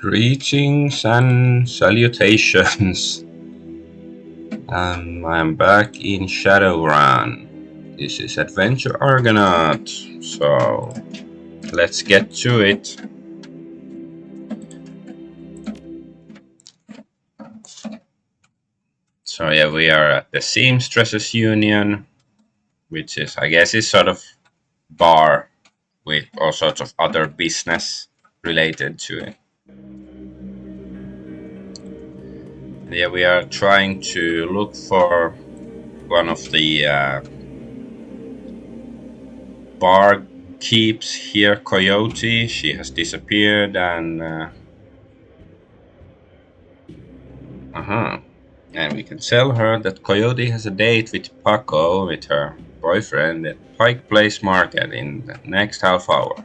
Greetings and salutations. I'm back in Shadowrun. This is Adventure Argonaut. So let's get to it. So yeah, we are at the Seamstresses Union, which is, I guess, is sort of bar with all sorts of other business related to it. Yeah, we are trying to look for one of the bar keeps here, Coyote. She has disappeared, and and we can tell her that Coyote has a date with Paco, with her boyfriend, at Pike Place Market in the next half hour.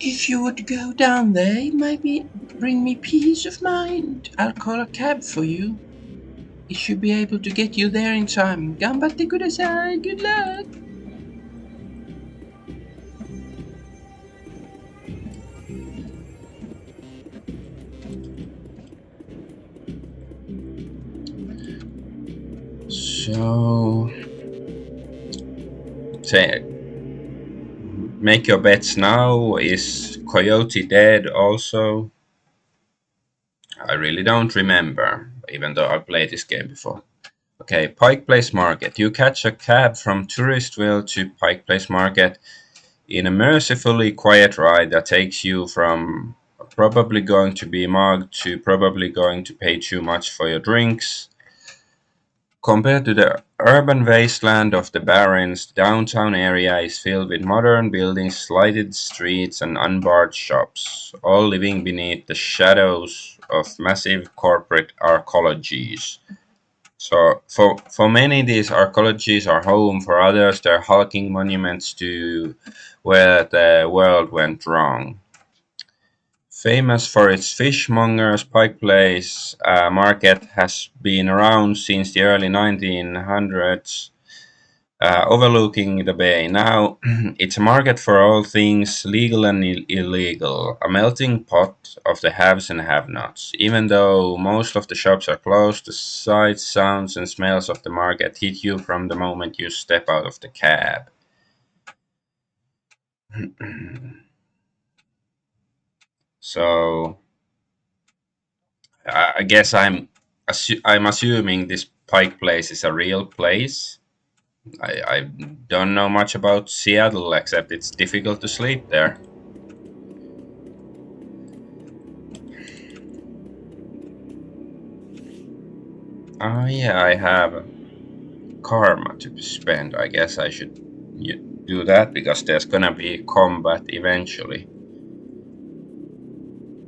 If you would go down there, it might bring me peace of mind. I'll call a cab for you. It should be able to get you there in time. Ganbatte kudasai. Good luck. So, say, make your bets now. Is Coyote dead also? I really don't remember, even though I played this game before. Okay, Pike Place Market. You catch a cab from Touristville to Pike Place Market in a mercifully quiet ride that takes you from probably going to be mugged to probably going to pay too much for your drinks. Compared to the urban wasteland of the Barrens, the downtown area is filled with modern buildings, lighted streets, and unbarred shops, all living beneath the shadows of massive corporate arcologies. So, for many, these arcologies are home. For others, they're hulking monuments to where the world went wrong. Famous for its fishmongers, Pike Place Market has been around since the early 1900s, overlooking the bay. Now, it's a market for all things legal and illegal, a melting pot of the haves and have-nots. Even though most of the shops are closed, the sights, sounds, and smells of the market hit you from the moment you step out of the cab. So, I guess I'm assuming this Pike Place is a real place. I don't know much about Seattle except it's difficult to sleep there. Oh yeah, I have karma to spend. I guess I should do that because there's gonna be combat eventually.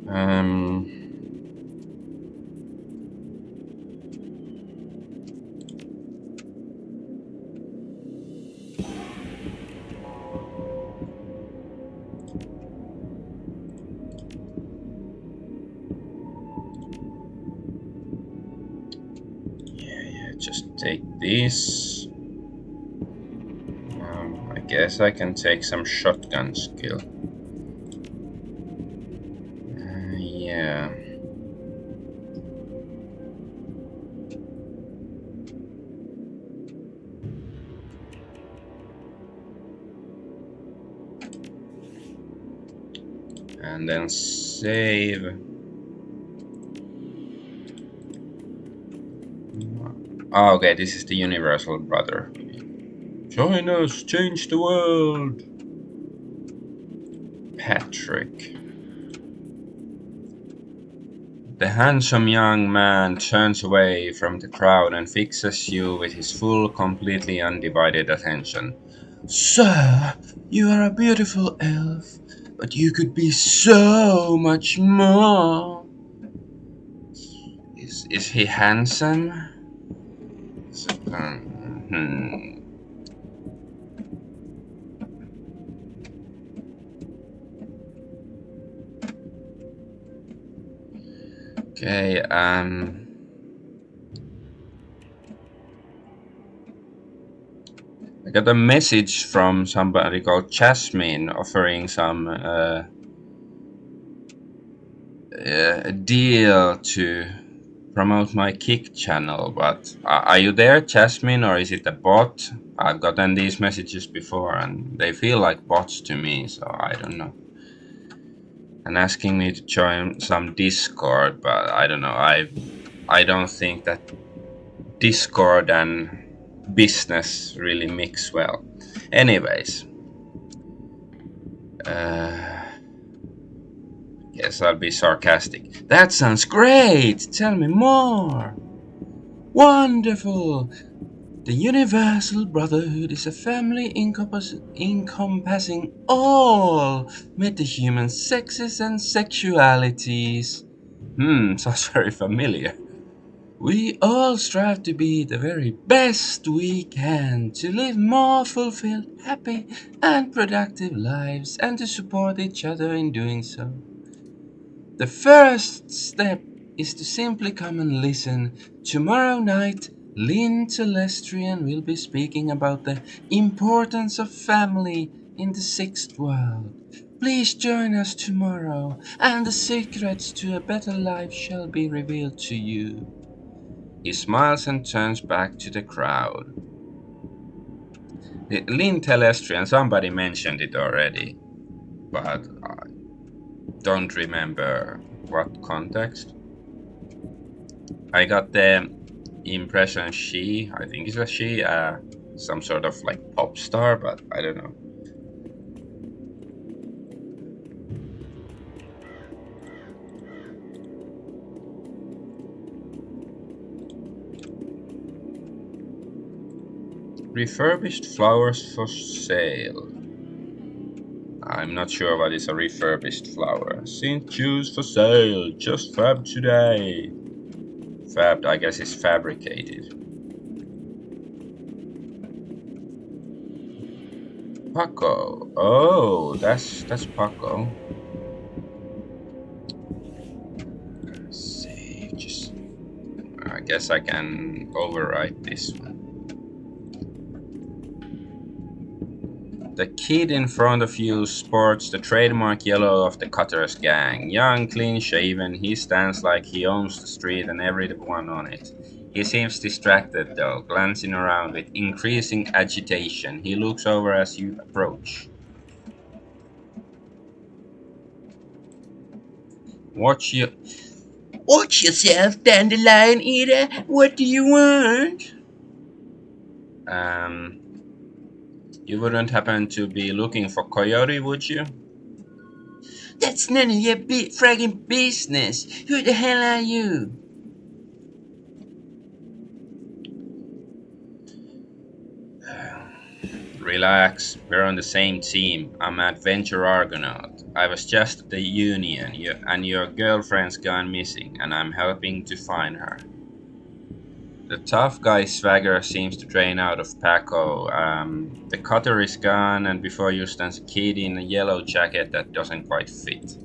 Um, yeah, just take this. I guess I can take some shotgun skill. Yeah. And then save. Oh, okay, this is the Universal Brother. Join us, change the world. Patrick. The handsome young man turns away from the crowd and fixes you with his full, completely undivided attention. Sir, you are a beautiful elf, but you could be so much more. Is he handsome? Hmm. Okay, I got a message from somebody called Jasmine offering some a deal to promote my Kick channel, but are you there, Jasmine, or is it a bot? I've gotten these messages before and they feel like bots to me, so I don't know. And asking me to join some Discord, but I don't know. I don't think that Discord and business really mix well. Anyways, uh, guess I'll be sarcastic. That sounds great! Tell me more! Wonderful! The Universal Brotherhood is a family encompassing all metahuman sexes and sexualities. Sounds very familiar. We all strive to be the very best we can, to live more fulfilled, happy, and productive lives, and to support each other in doing so. The first step is to simply come and listen. Tomorrow night, Lynn Telestrian will be speaking about the importance of family in the sixth world. Please join us tomorrow, and the secrets to a better life shall be revealed to you. He smiles and turns back to the crowd. Lynn Telestrian, somebody mentioned it already, but I don't remember what context. I got the impression I think it's a she, some sort of like pop star, but I don't know. Refurbished flowers for sale. I'm not sure what is a refurbished flower. St. Juice for sale, just fab today. Fabbed, I guess, is fabricated. Paco. Oh, that's Paco. Save. Just. I guess I can overwrite this one. The kid in front of you sports the trademark yellow of the Cutter's gang. Young, clean-shaven, he stands like he owns the street and everyone on it. He seems distracted though, glancing around with increasing agitation. He looks over as you approach. Watch you. Watch yourself, dandelion eater. What do you want? Um, you wouldn't happen to be looking for Coyote, would you? That's none of your fragging business. Who the hell are you? Relax, we're on the same team. I'm Adventure Argonaut. I was just at the Union, and your girlfriend's gone missing, and I'm helping to find her. The tough guy swagger seems to drain out of Paco. The cutter is gone, and before you stands a kid in a yellow jacket that doesn't quite fit.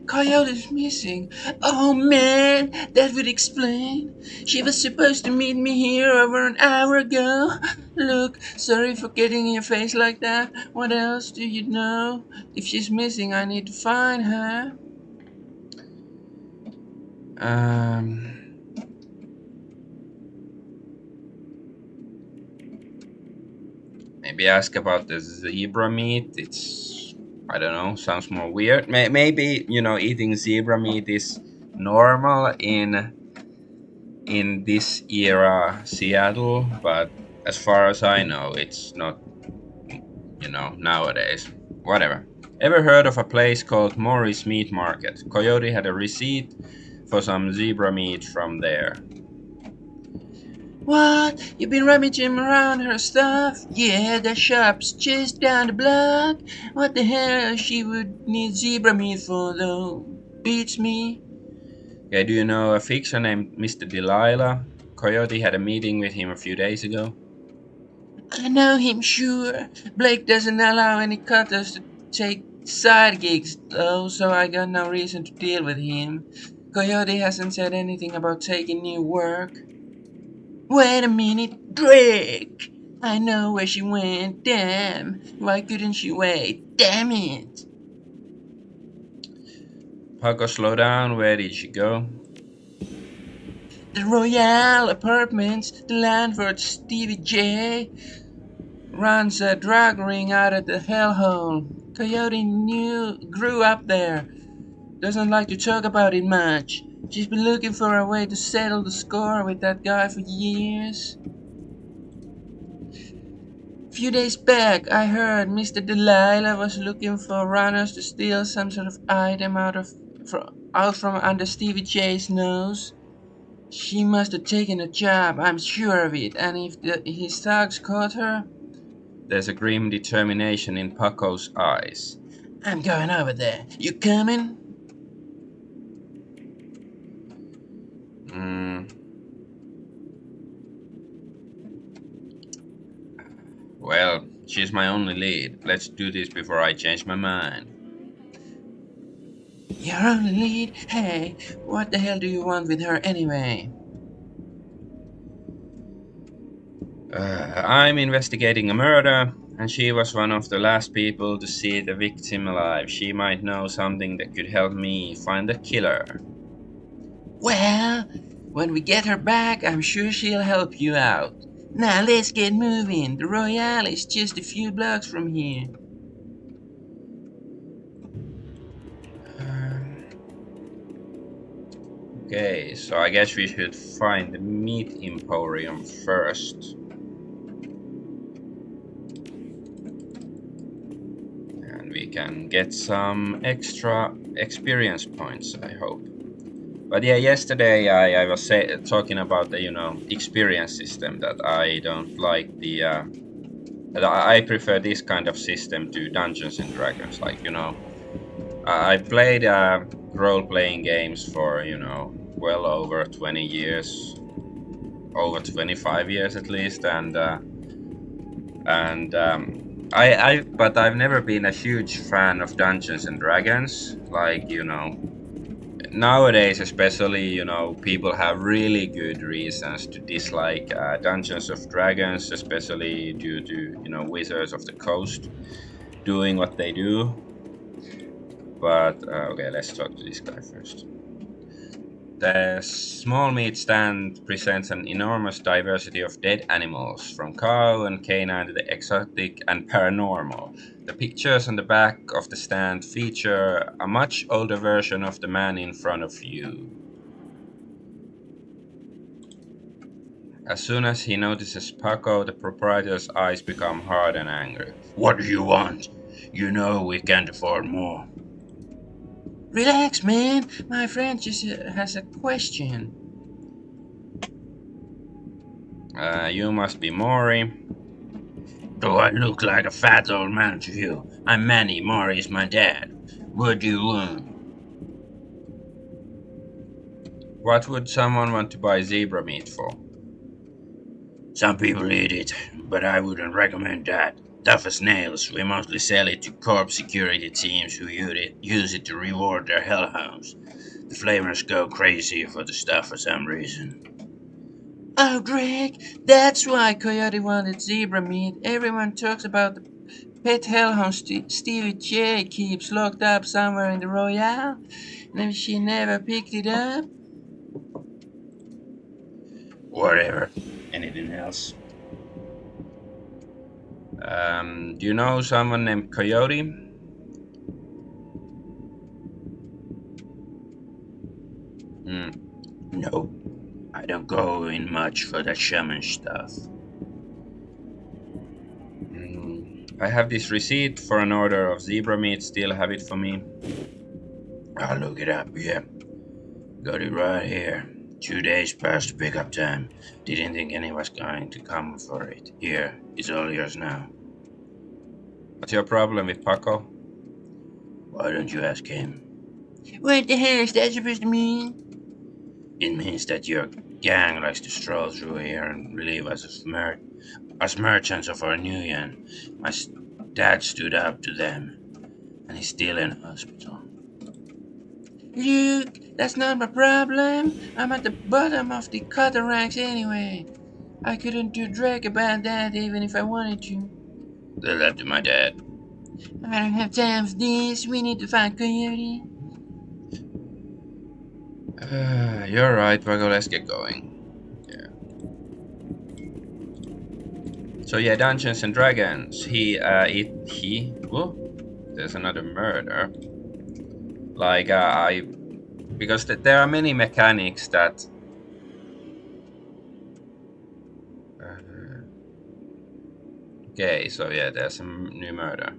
Coyote's missing. Oh man, that would explain. She was supposed to meet me here over an hour ago. Look, sorry for getting in your face like that. What else do you know? If she's missing, I need to find her. Maybe ask about the zebra meat. I don't know, sounds more weird. Maybe, eating zebra meat is normal in this era Seattle, but as far as I know, it's not, nowadays. Whatever. Ever heard of a place called Morris Meat Market? Coyote had a receipt for some zebra meat from there. What? You been rummaging around her stuff? Yeah, the shop's just down the block. What the hell she would need zebra meat for, though? Beats me. Okay, do you know a fixer named Mr. Delilah? Coyote had a meeting with him a few days ago. I know him, sure. Blake doesn't allow any cutters to take side gigs, though, so I got no reason to deal with him. Coyote hasn't said anything about taking new work. Wait a minute, Drake! I know where she went, damn! Why couldn't she wait? Damn it! Paco, slow down. Where did she go? The Royale Apartments, the landlord Stevie J runs a drug ring out of the hellhole. Coyote grew up there. Doesn't like to talk about it much. She's been looking for a way to settle the score with that guy for years. A few days back, I heard Mr. Delilah was looking for runners to steal some sort of item out from under Stevie J's nose. She must have taken a job, I'm sure of it, and if his thugs caught her, There's a grim determination in Paco's eyes. I'm going over there. You coming? Mm, well, she's my only lead. Let's do this before I change my mind. Your only lead? Hey, what the hell do you want with her anyway? I'm investigating a murder, and she was one of the last people to see the victim alive. She might know something that could help me find the killer. Well, when we get her back, I'm sure she'll help you out. Now let's get moving. The Royale is just a few blocks from here. Okay, so I guess we should find the meat emporium first. And we can get some extra experience points, I hope. But yeah, yesterday I was talking about the experience system, that I don't like that I prefer this kind of system to Dungeons and Dragons. Like I played role-playing games for well over 20 years, over 25 years at least, and but I've never been a huge fan of Dungeons and Dragons. Like nowadays, especially, people have really good reasons to dislike Dungeons of Dragons, especially due to Wizards of the Coast doing what they do. But okay, let's talk to this guy first. The small meat stand presents an enormous diversity of dead animals, from cow and canine to the exotic and paranormal. The pictures on the back of the stand feature a much older version of the man in front of you. As soon as he notices Paco, the proprietor's eyes become hard and angry. What do you want? You know we can't afford more. Relax, man. My friend just has a question. You must be Maury. Do I look like a fat old man to you? I'm Manny. Maury is my dad. What do you want? What would someone want to buy zebra meat for? Some people eat it, but I wouldn't recommend that. Tough as nails, we mostly sell it to corp security teams who use it to reward their hellhounds. The flamers go crazy for the stuff for some reason. Oh, Greg, that's why Coyote wanted zebra meat. Everyone talks about the pet hellhound Stevie J keeps locked up somewhere in the Royale, and she never picked it up. Whatever. Anything else? Do you know someone named Coyote? Hmm. No, I don't go in much for that shaman stuff. I have this receipt for an order of zebra meat. Still have it for me? I'll look it up, yeah. Got it right here. 2 days past pickup time. Didn't think anyone was going to come for it. Here, it's all yours now. What's your problem with Paco? Why don't you ask him? What the hell is that supposed to mean? It means that your gang likes to stroll through here and relieve us as merchants of our new yen. My dad stood up to them, and he's still in hospital. Luke, that's not my problem. I'm at the bottom of the cutter ranks anyway. I couldn't do Drake about that even if I wanted to. Tell that to my dad. I don't have time for this. We need to find Coyote. You're right, Vago, let's get going. Yeah. So yeah, Dungeons and Dragons. Whoa, there's another murder. Like I, because there are many mechanics that. Uh, okay, so yeah, there's some new murder.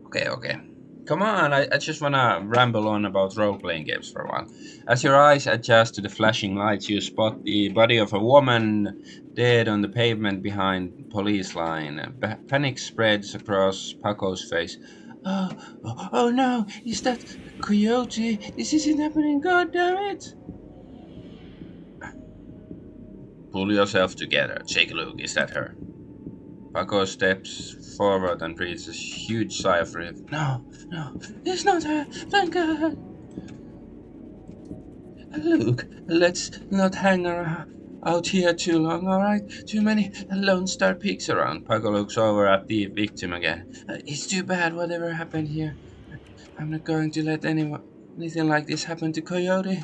Okay, okay. Come on, I just wanna ramble on about role playing games for a while. As your eyes adjust to the flashing lights, you spot the body of a woman dead on the pavement behind police line. Panic spreads across Paco's face. Oh no, is that Coyote? This isn't happening, god damn it! Pull yourself together. Take a look, is that her? Paco steps forward and breathes a huge sigh of relief. No, no, it's not her. Thank God. Look, let's not hang out here too long, alright? Too many Lone Star peaks around. Paco looks over at the victim again. It's too bad whatever happened here. I'm not going to let anything like this happen to Coyote.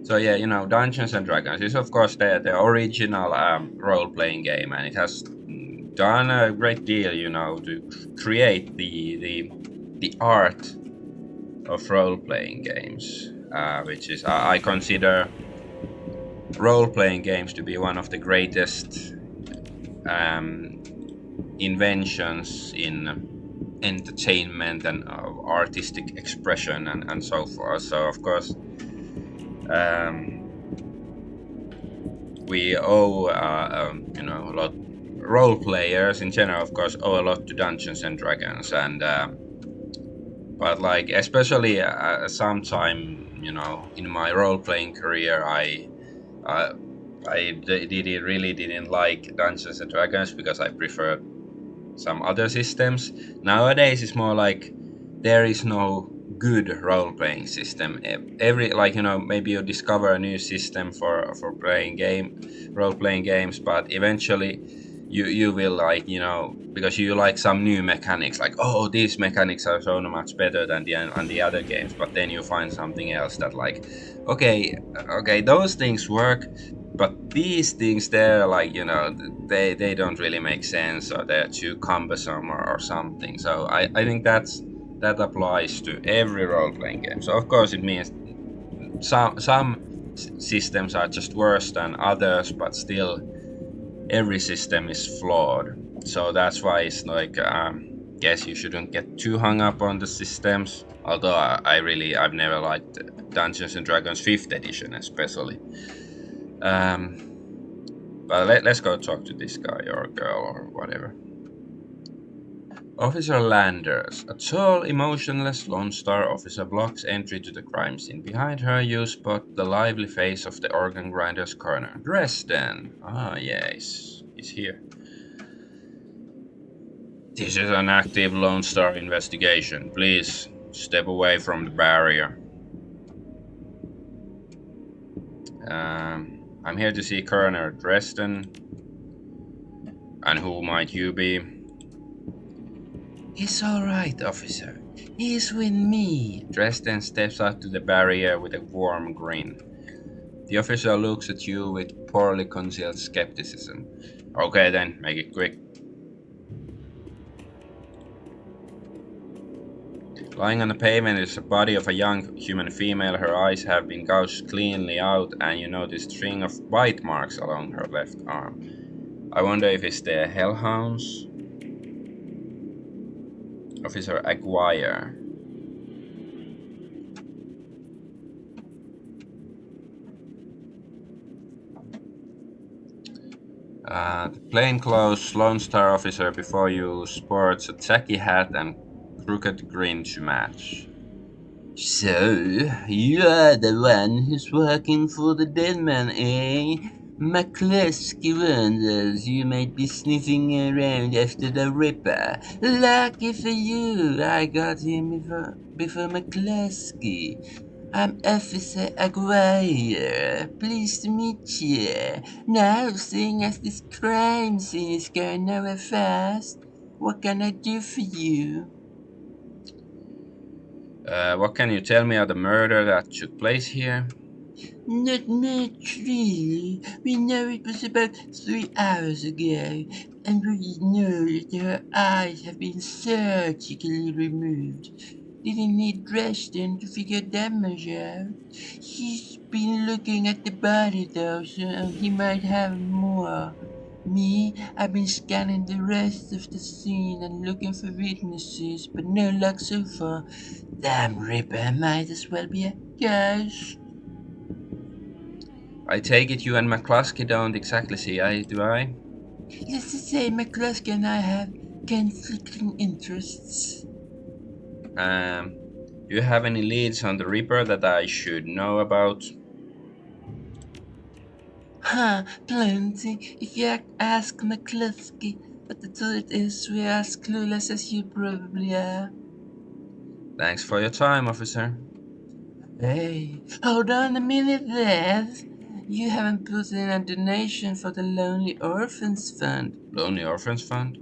So yeah, Dungeons and Dragons is of course the original role-playing game, and it has done a great deal, to create the art of role-playing games, which is I consider role-playing games to be one of the greatest um, inventions in entertainment and artistic expression and so forth. So of course. Um, we owe a lot role players in general of course owe a lot to Dungeons and Dragons, and but like especially sometime in my role playing career uh, really didn't like Dungeons and Dragons because I prefer some other systems. Nowadays it's more like there is no good role playing system. Every, like, maybe you discover a new system for playing role playing games, but eventually you will, like, because you like some new mechanics, like, oh, these mechanics are so much better than the other games, but then you find something else that, like, okay, those things work, but these things, they're like, they don't really make sense, or they're too cumbersome, or something. So I think that applies to every role-playing game. So of course it means some systems are just worse than others, but still every system is flawed. So that's why it's like, guess you shouldn't get too hung up on the systems, although I've never liked Dungeons and Dragons 5th edition especially. But let's go talk to this guy or girl or whatever. Officer Landers, a tall, emotionless Lone Star officer, blocks entry to the crime scene. Behind her, you spot the lively face of the organ grinder's corner. Dresden! Ah, yes, he's here. This is an active Lone Star investigation. Please, step away from the barrier. I'm here to see Coroner Dresden. And who might you be? It's all right, officer. He's with me. Dresden steps out to the barrier with a warm grin. The officer looks at you with poorly concealed skepticism. Okay then, make it quick. Lying on the pavement is the body of a young human female. Her eyes have been gouged cleanly out, and you notice a string of bite marks along her left arm. I wonder if it's the hellhounds. Officer Aguirre. The plainclothes Lone Star officer before you sports a tacky hat and crooked grin to match. So, you are the one who's working for the dead man, eh? McCluskey wonders you might be sniffing around after the Ripper. Lucky for you, I got him before McCluskey. I'm Officer Aguirre. Pleased to meet you. Now, seeing as this crime scene is going nowhere fast, what can I do for you? What can you tell me of the murder that took place here? Not much, really. We know it was about 3 hours ago, and we know that her eyes have been surgically removed. Didn't need Dresden to figure damage out. He's been looking at the body though, so he might have more. Me, I've been scanning the rest of the scene and looking for witnesses, but no luck so far. Damn Ripper might as well be a ghost. I take it you and McCluskey don't exactly see eye to eye? Let's just say McCluskey and I have conflicting interests. Um, do you have any leads on the Reaper that I should know about? Huh, plenty. If you ask McCluskey, but the truth is we're as clueless as you probably are. Thanks for your time, officer. Hey, hold on a minute there. You haven't put in a donation for the Lonely Orphans Fund. Lonely Orphans Fund?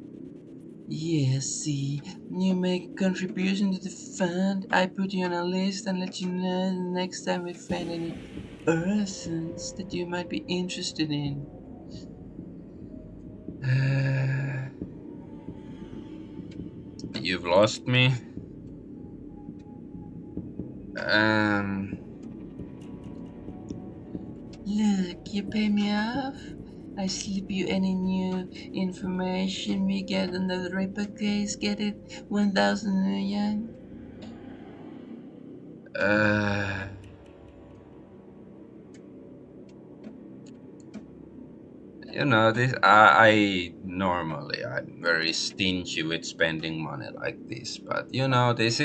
Yes, see, you make a contribution to the fund, I put you on a list and let you know the next time we find any orphans that you might be interested in. You've lost me. Um, Look, you pay me off. I slip you any new information we get on the Ripper case. Get it? 1,000 million? uh, this I normally I'm very stingy with spending money like this, but this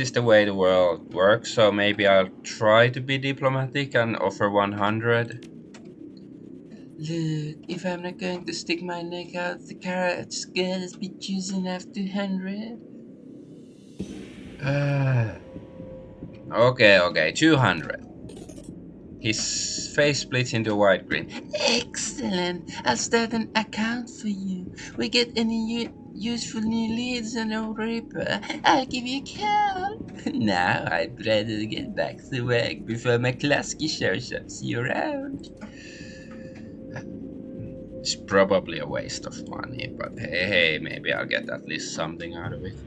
is the way the world works. So maybe I'll try to be diplomatic and offer 100. Look, if I'm not going to stick my neck out the carrot's gonna be choosing after 200. Okay, 200. His face splits into a wide grin. Excellent. I'll start an account for you. We get any useful new leads on old Reaper, I'll give you a call. Now I'd rather get back to work before McCluskey shows up. See you around. It's probably a waste of money, but hey, maybe I'll get at least something out of it.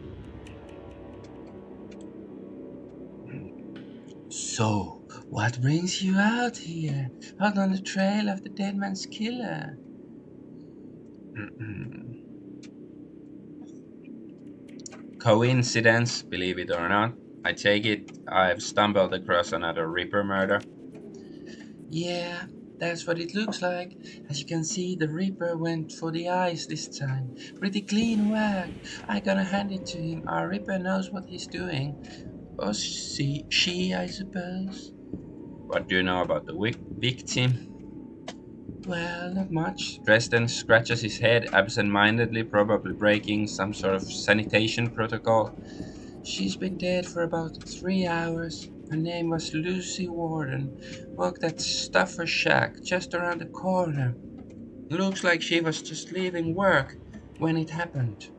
So, what brings you out here? Out on the trail of the dead man's killer? Coincidence, believe it or not. I take it I've stumbled across another Reaper murder. Yeah, that's what it looks like. As you can see, the Reaper went for the eyes this time. Pretty clean work. I gotta hand it to him. Our Reaper knows what he's doing. Or she, I suppose. What do you know about the victim? Well, not much. Dresden scratches his head absent-mindedly, probably breaking some sort of sanitation protocol. She's been dead for about 3 hours. Her name was Lucy Warden. Worked at Stuffer Shack just around the corner. Looks like she was just leaving work when it happened.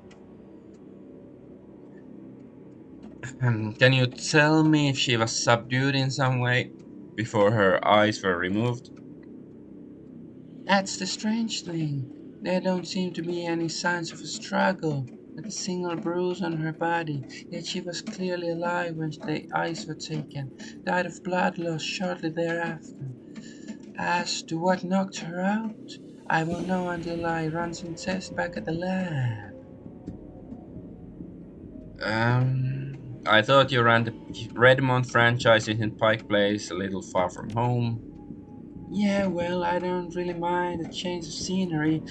Can you tell me if she was subdued in some way before her eyes were removed? That's the strange thing. There don't seem to be any signs of a struggle. Not a single bruise on her body, yet she was clearly alive when the eyes were taken. Died of blood loss shortly thereafter. As to what knocked her out, I won't know until I run some tests back at the lab. I thought you ran the Redmond franchise in Pike Place, a little far from home. Yeah, well, I don't really mind a change of scenery.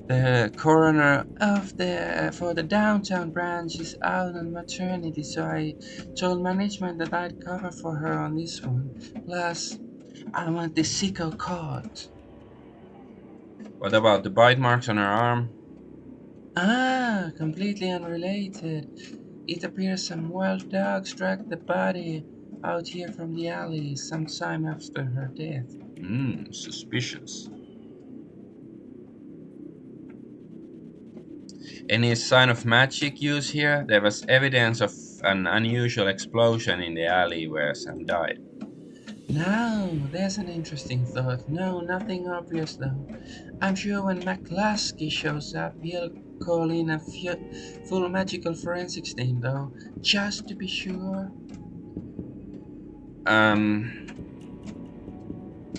The coroner of the for the downtown branch is out on maternity, so I told management that I'd cover for her on this one. Plus, I want the sicko caught. What about the bite marks on her arm? Ah, completely unrelated. It appears some wild dogs dragged the body out here from the alley some time after her death. Suspicious. Any sign of magic use here? There was evidence of an unusual explosion in the alley where Sam died. Now, there's an interesting thought. No, nothing obvious though. I'm sure when McCluskey shows up, he'll call in a full magical forensics team though, just to be sure. Um,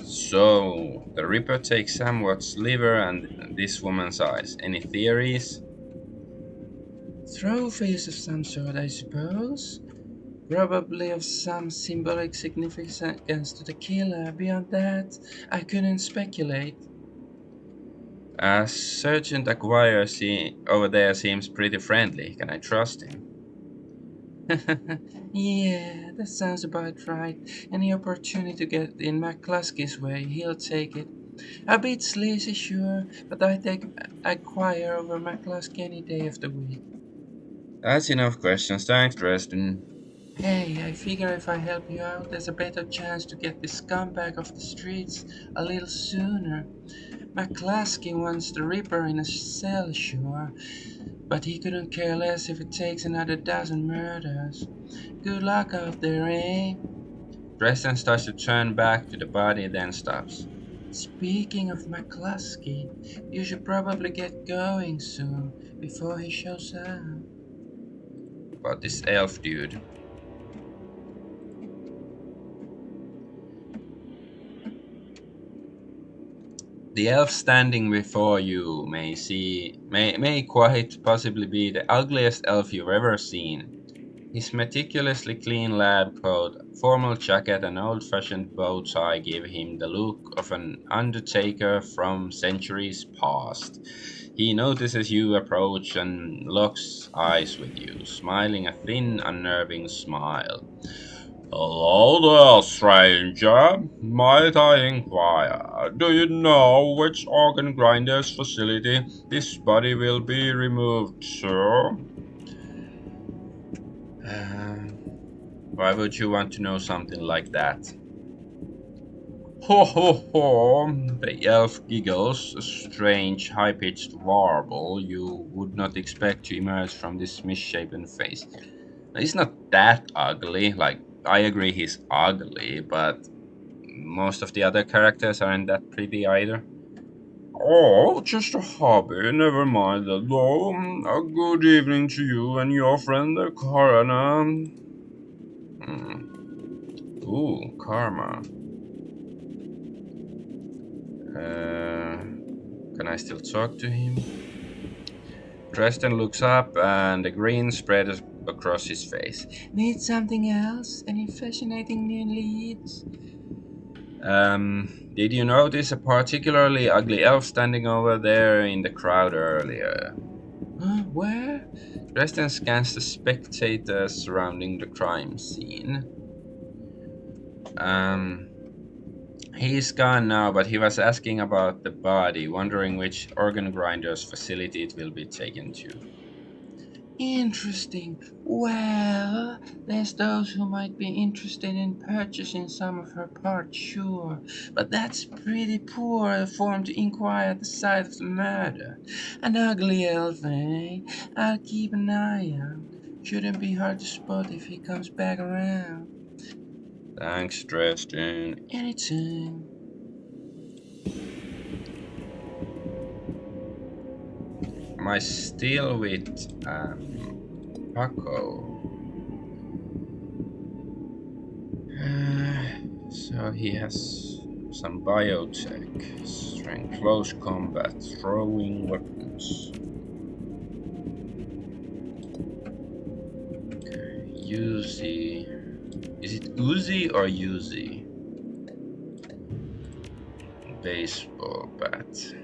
so the Ripper takes Sam Watt's liver and this woman's eyes. Any theories? Trophies of some sort, I suppose. Probably of some symbolic significance to the killer. Beyond that, I couldn't speculate. Sergeant Aguirre over there seems pretty friendly. Can I trust him? Yeah, that sounds about right. Any opportunity to get in McCluskey's way, he'll take it. A bit sleazy, sure, but I take Acquire over McCluskey any day of the week. That's enough questions. Thanks, Dresden. Hey, I figure if I help you out, there's a better chance to get this scumbag off the streets a little sooner. McCluskey wants the Reaper in a cell, sure, but he couldn't care less if it takes another dozen murders. Good luck out there, eh? Dresden starts to turn back to the body, then stops. Speaking of McCluskey, you should probably get going soon before he shows up. About this elf dude. The elf standing before you may quite possibly be the ugliest elf you've ever seen. His meticulously clean lab coat, formal jacket, and old-fashioned bow tie give him the look of an undertaker from centuries past. He notices you approach and locks eyes with you, smiling a thin, unnerving smile. Hello there, stranger. Might I inquire, do you know which organ grinder's facility this body will be removed to? Why would you want to know something like that? Ho ho ho! The elf giggles, a strange, high pitched warble you would not expect to emerge from this misshapen face. He's not that ugly, like, I agree he's ugly, but most of the other characters aren't that pretty either. Oh, just a hobby, never mind that though. A good evening to you and your friend, the coroner. Hmm. Ooh, karma. Can I still talk to him? Dresden looks up and a grin spreads across his face. Need something else? Any fascinating new leads? Did you notice a particularly ugly elf standing over there in the crowd earlier? Huh? Where? Dresden scans the spectators surrounding the crime scene. He's gone now, but he was asking about the body, wondering which organ grinder's facility it will be taken to. Interesting. Well, there's those who might be interested in purchasing some of her parts, sure. But that's pretty poor form to inquire at the site of the murder. An ugly elf, eh? I'll keep an eye out. Shouldn't be hard to spot if he comes back around. Thanks, Dresden. Anytime. Am I still with Paco? So he has some biotech, strength, close combat, throwing weapons. Okay, Uzi. Is it Uzi or Uzi? Baseball bat.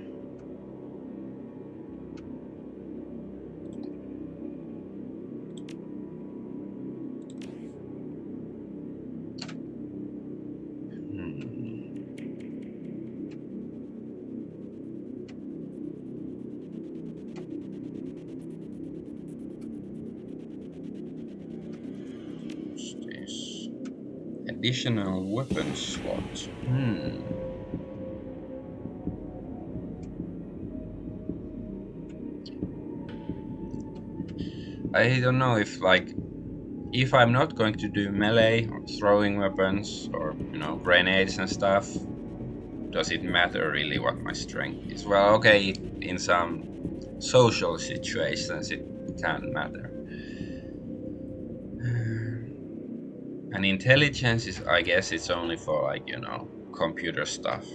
Additional weapon slot. I don't know if like if I'm not going to do melee or throwing weapons or grenades and stuff, does it matter really what my strength is? Well, okay, in some social situations it can matter. And intelligence is, I guess, it's only for like computer stuff.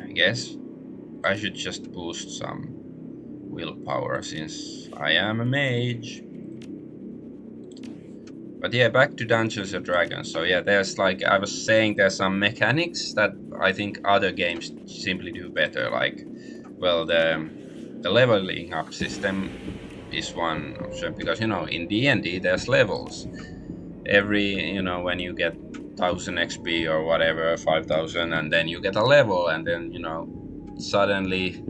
I guess I should just boost some willpower since I am a mage. But yeah, back to Dungeons and Dragons. So yeah, there's like I was saying, there's some mechanics that I think other games simply do better. Like, well, the leveling up system is one option because in D&D there's levels. Every when you get 1000 XP or whatever, 5000, and then you get a level, and then suddenly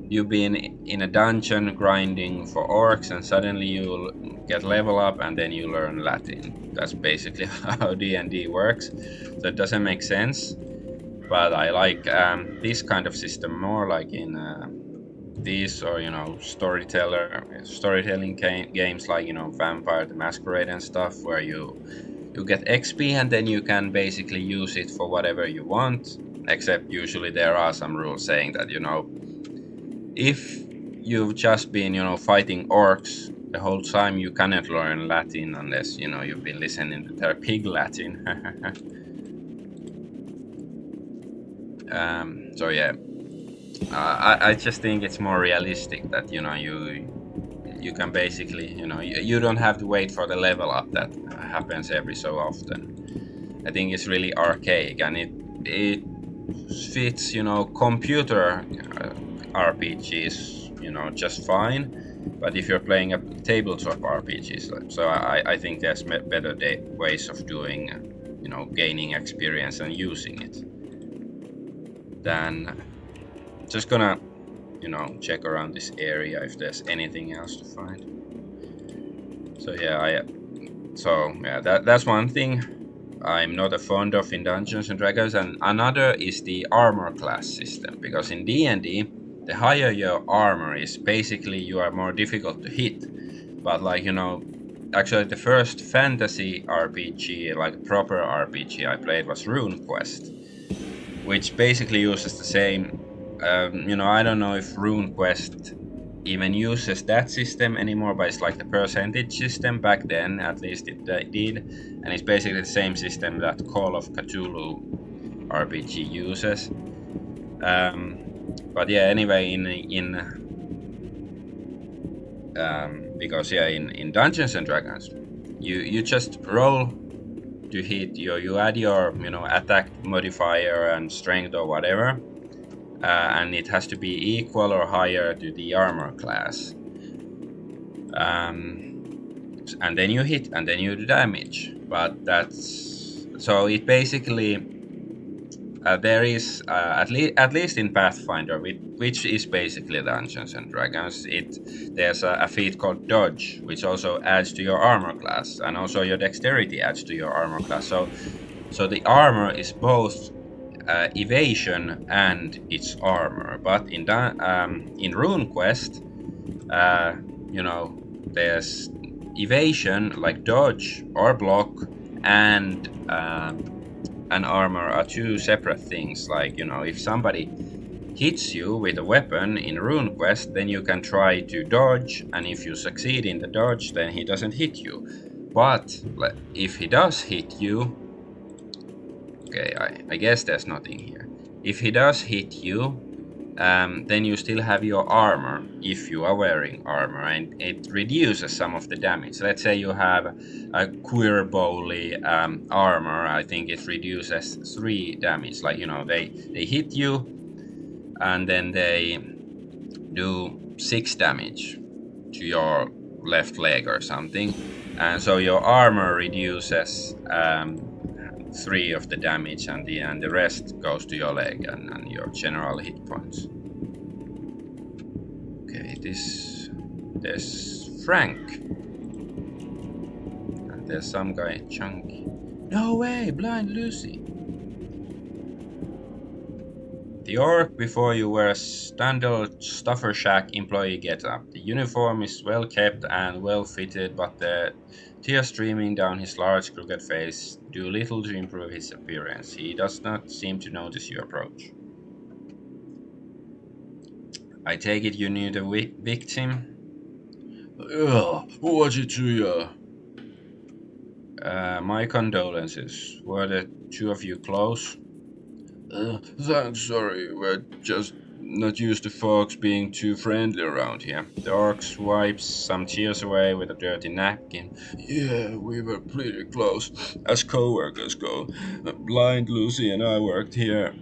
you've been in a dungeon grinding for orcs, and suddenly you'll get level up, and then you learn Latin. That's basically how D&D works. So it doesn't make sense, but I like this kind of system more, like in these or storytelling games like Vampire the Masquerade and stuff, where you get XP and then you can basically use it for whatever you want. Except usually there are some rules saying that if you've just been fighting orcs the whole time, you cannot learn Latin unless you've been listening to their pig Latin. So yeah, I just think it's more realistic that you can basically you don't have to wait for the level up that happens every so often. I think it's really archaic, and it fits computer RPGs just fine. But if you're playing a tabletop RPGs, so I think there's better ways of doing gaining experience and using it than just gonna check around this area if there's anything else to find. So yeah, that's one thing I'm not a fond of in Dungeons and Dragons. And another is the armor class system, because in D&D the higher your armor is, basically you are more difficult to hit. But like actually the first fantasy RPG, like proper RPG I played, was RuneQuest, which basically uses the same I don't know if RuneQuest even uses that system anymore, but it's like the percentage system. Back then at least it did, and it's basically the same system that Call of Cthulhu RPG uses. But yeah, anyway, because yeah, in Dungeons and Dragons you just roll to hit. You add your attack modifier and strength or whatever, and it has to be equal or higher to the armor class. And then you hit, and then you do damage. But that's so it basically there is at least in Pathfinder, which is basically Dungeons and Dragons. There's a feat called Dodge, which also adds to your armor class, and also your dexterity adds to your armor class. So the armor is both evasion and its armor. But in RuneQuest, there's evasion, like dodge or block, and an armor are two separate things. Like if somebody hits you with a weapon in RuneQuest, then you can try to dodge, and if you succeed in the dodge, then he doesn't hit you. But if he does hit you, okay, I guess there's nothing here. If he does hit you, then you still have your armor if you are wearing armor, and it reduces some of the damage. Let's say you have a queer bowly armor. I think it reduces 3 damage. Like they hit you, and then they do 6 damage to your left leg or something, and so your armor reduces 3 of the damage, and the rest goes to your leg and your general hit points. Okay, there's Frank. there's some guy chunky. No way, Blind Lucy. The orc before you wear a standard stuffer shack employee getup. The uniform is well kept and well fitted, but the tears streaming down his large crooked face do little to improve his appearance. He does not seem to notice your approach. I take it you knew the victim? Yeah, what's it to ya? My condolences. Were the two of you close? Thanks, sorry, we're just not used to folks being too friendly around here. The orc wipes some tears away with a dirty napkin. Yeah, we were pretty close, as co-workers go. Blind Lucy and I worked here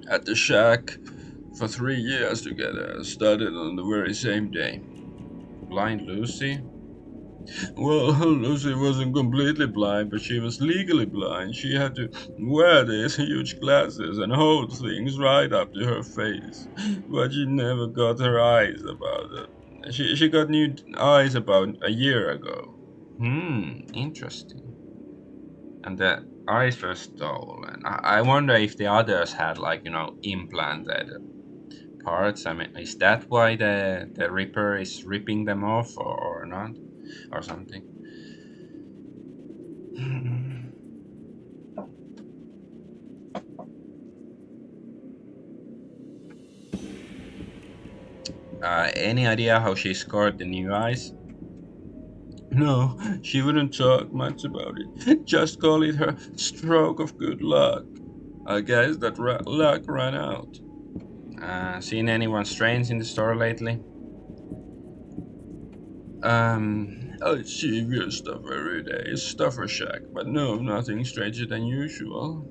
at the shack for 3 years together. Started on the very same day. Blind Lucy? Well, Lucy wasn't completely blind, but she was legally blind. She had to wear these huge glasses and hold things right up to her face. But she never got her eyes about it. She got new eyes about a year ago. Interesting. And the eyes were stolen. I wonder if the others had, like, implanted parts. I mean, is that why the Ripper is ripping them off, or not? Or something? Any idea how she scored the new eyes? No, she wouldn't talk much about it. Just call it her stroke of good luck. I guess that luck ran out. Seen anyone strange in the store lately? I see weird stuff every day. Stuffer shack, but no, nothing stranger than usual.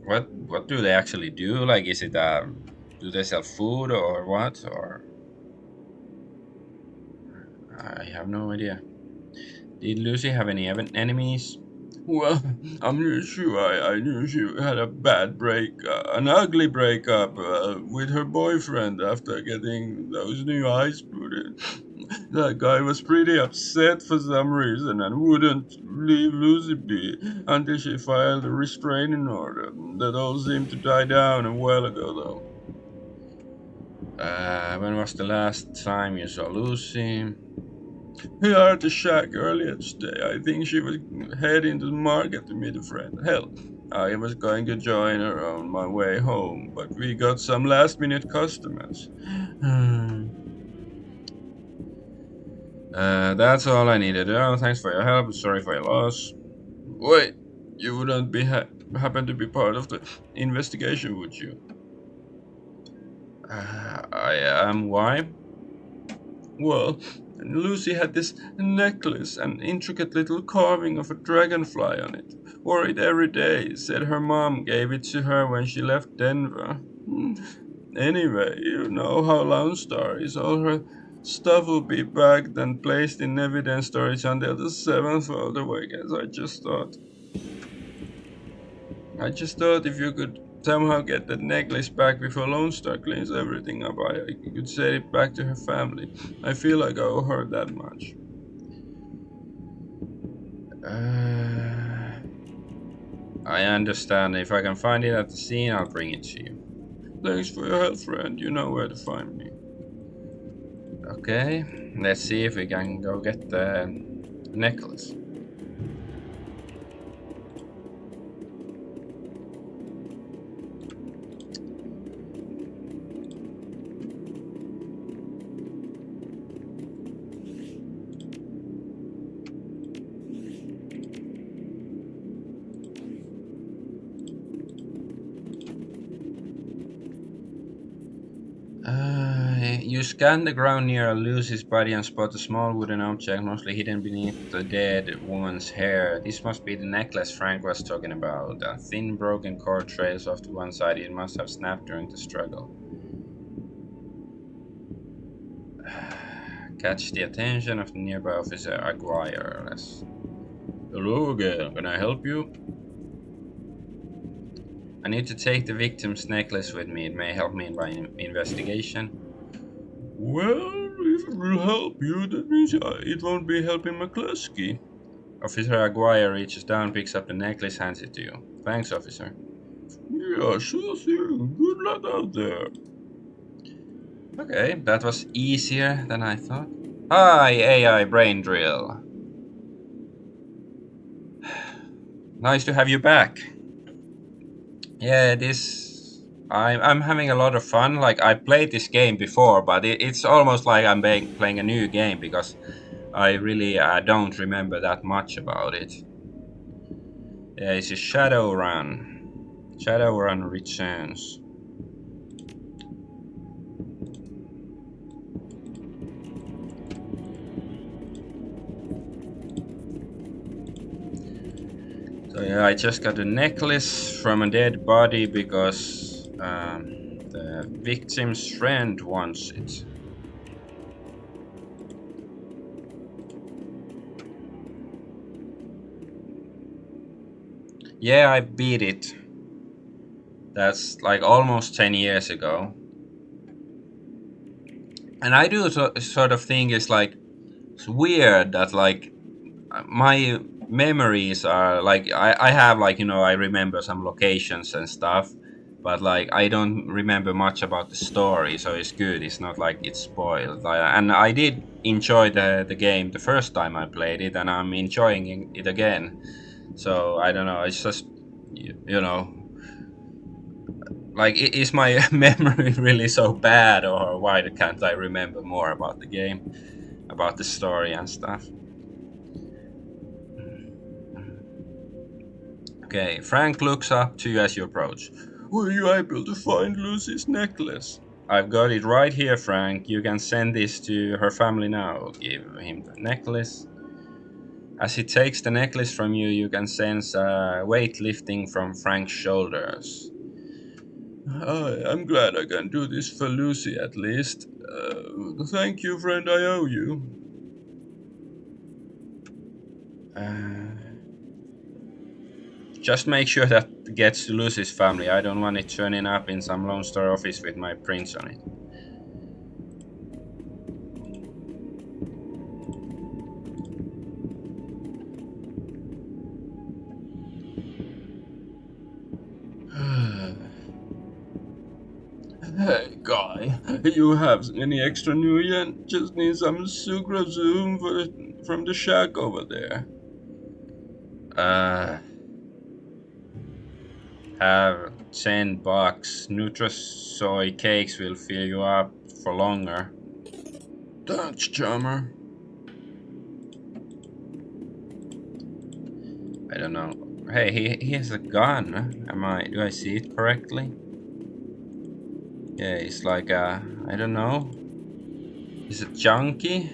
What do they actually do? Like, is it do they sell food or what? Or I have no idea. Did Lucy have any enemies? Well, I'm not sure. I knew she had a bad an ugly breakup with her boyfriend after getting those new eyes put in. That guy was pretty upset for some reason and wouldn't leave Lucy be until she filed a restraining order. That all seemed to die down a while ago, though. When was the last time you saw Lucy? Here at the shack earlier today. I think she was heading to the market to meet a friend. Hell, I was going to join her on my way home, but we got some last minute customers. That's all I needed. Oh, thanks for your help. Sorry for your loss. Wait, you wouldn't be happen to be part of the investigation, would you? I am. Why? Well, Lucy had this necklace, an intricate little carving of a dragonfly on it. Wore it every day, said her mom gave it to her when she left Denver. Anyway, you know how Lone Star is. All her stuff will be bagged and placed in evidence storage until the 7th of the week, as I just thought if you could somehow get that necklace back before Lone Star cleans everything up, I could send it back to her family. I feel like I owe her that much. I understand. If I can find it at the scene, I'll bring it to you. Thanks for your help, friend. You know where to find me. Okay, let's see if we can go get the necklace. You scan the ground near Lucy's body and spot a small wooden object, mostly hidden beneath the dead woman's hair. This must be the necklace Frank was talking about. A thin, broken cord trails off to one side. It must have snapped during the struggle. Catch the attention of the nearby officer, Aguirre. Hello again. Can I help you? I need to take the victim's necklace with me. It may help me in my investigation. Well, if it will help you, that means it won't be helping McCluskey. Officer Aguirre reaches down, picks up the necklace, hands it to you. Thanks, officer. Yeah, sure thing. Good luck out there. Okay, that was easier than I thought. Hi, AI brain drill. Nice to have you back. Yeah, this I'm having a lot of fun. Like I played this game before, but it's almost like I'm playing a new game because I really don't remember that much about it. Yeah, it's a Shadowrun. Shadowrun Returns. So yeah, I just got a necklace from a dead body because the victim's friend wants it. Yeah, I beat it. That's like almost 10 years ago. And I do sort of think it's like it's weird that like my memories are like I have like I remember some locations and stuff, but like I don't remember much about the story, so it's good. It's not like it's spoiled. And I did enjoy the game the first time I played it, and I'm enjoying it again. So I don't know. It's just you know like is my memory really so bad, or why can't I remember more about the game, about the story and stuff? Okay, Frank looks up to you as you approach. Were you able to find Lucy's necklace? I've got it right here, Frank. You can send this to her family now. Give him the necklace. As he takes the necklace from you, you can sense weight lifting from Frank's shoulders. I'm glad I can do this for Lucy at least. Thank you, friend, I owe you. Uh, just make sure that gets to Lucy's family. I don't want it turning up in some Lone Star office with my prints on it. Hey, guy, you have any extra new yen? Just need some sucra zoom from the shack over there. Uh, have $10. Nutrasoy cakes will fill you up for longer. Thanks, Charmer. I don't know. Hey, he has a gun. Do I see it correctly? Yeah, it's like I don't know. He's a junkie,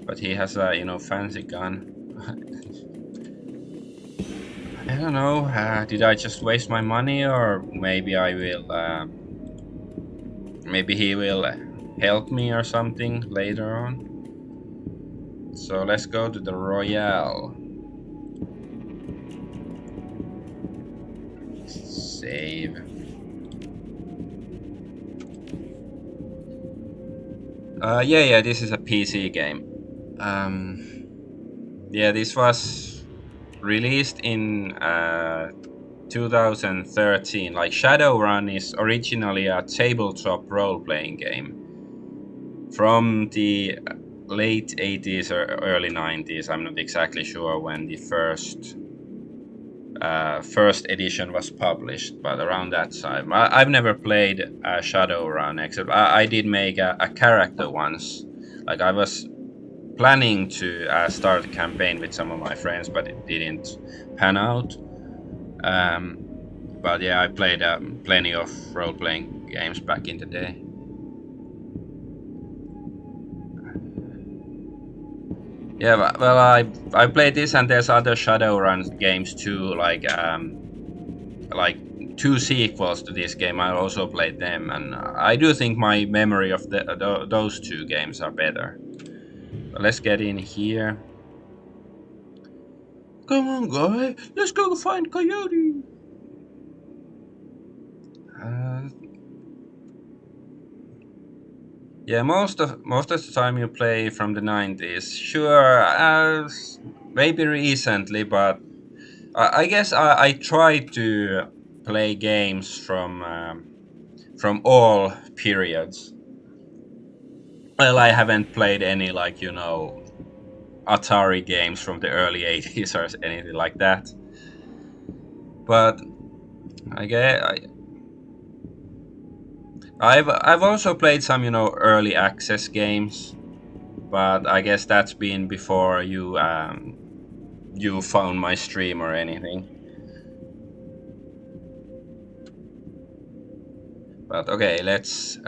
but he has a fancy gun. I don't know. Did I just waste my money, or maybe I will? Maybe he will help me or something later on. So let's go to the Royale. Save. Yeah. This is a PC game. Yeah, this was released in 2013. Like Shadowrun is originally a tabletop role-playing game from the late 80s or early 90s. I'm not exactly sure when the first edition was published, but around that time. I've never played Shadowrun, except I did make a character once. Like I was planning to start a campaign with some of my friends, but it didn't pan out. But yeah, I played plenty of role-playing games back in the day. Yeah, well, I played this, and there's other Shadowrun games too, like two sequels to this game. I also played them, and I do think my memory of those two games are better. But let's get in here. Come on, guy, let's go find Coyote. Uh, Yeah, most of the time you play from the 90s. Sure, maybe recently, but I guess I try to play games from all periods. Well, I haven't played any like Atari games from the early 80s or anything like that. But I guess I've also played some early access games, but I guess that's been before you found my stream or anything. But okay, let's.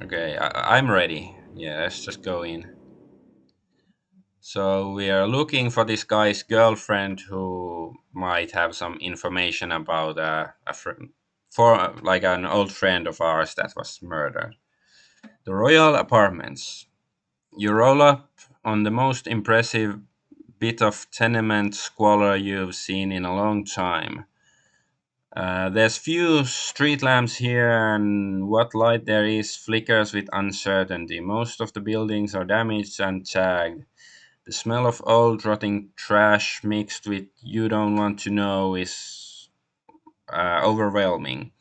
Okay, I'm ready. Yeah, let's just go in. So we are looking for this guy's girlfriend who might have some information about for like an old friend of ours that was murdered. The Royal Apartments. You roll up on the most impressive bit of tenement squalor you've seen in a long time. There's few street lamps here, and what light there is flickers with uncertainty. Most of the buildings are damaged and tagged. The smell of old rotting trash mixed with you don't want to know is overwhelming.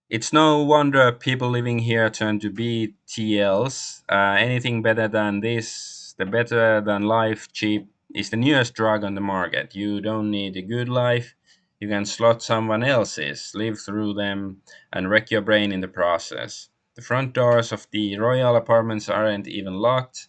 It's no wonder people living here turn to BTLs. Anything better than this, the better than life cheap is the newest drug on the market. You don't need a good life. You can slot someone else's, live through them, and wreck your brain in the process. The front doors of the royal apartments aren't even locked.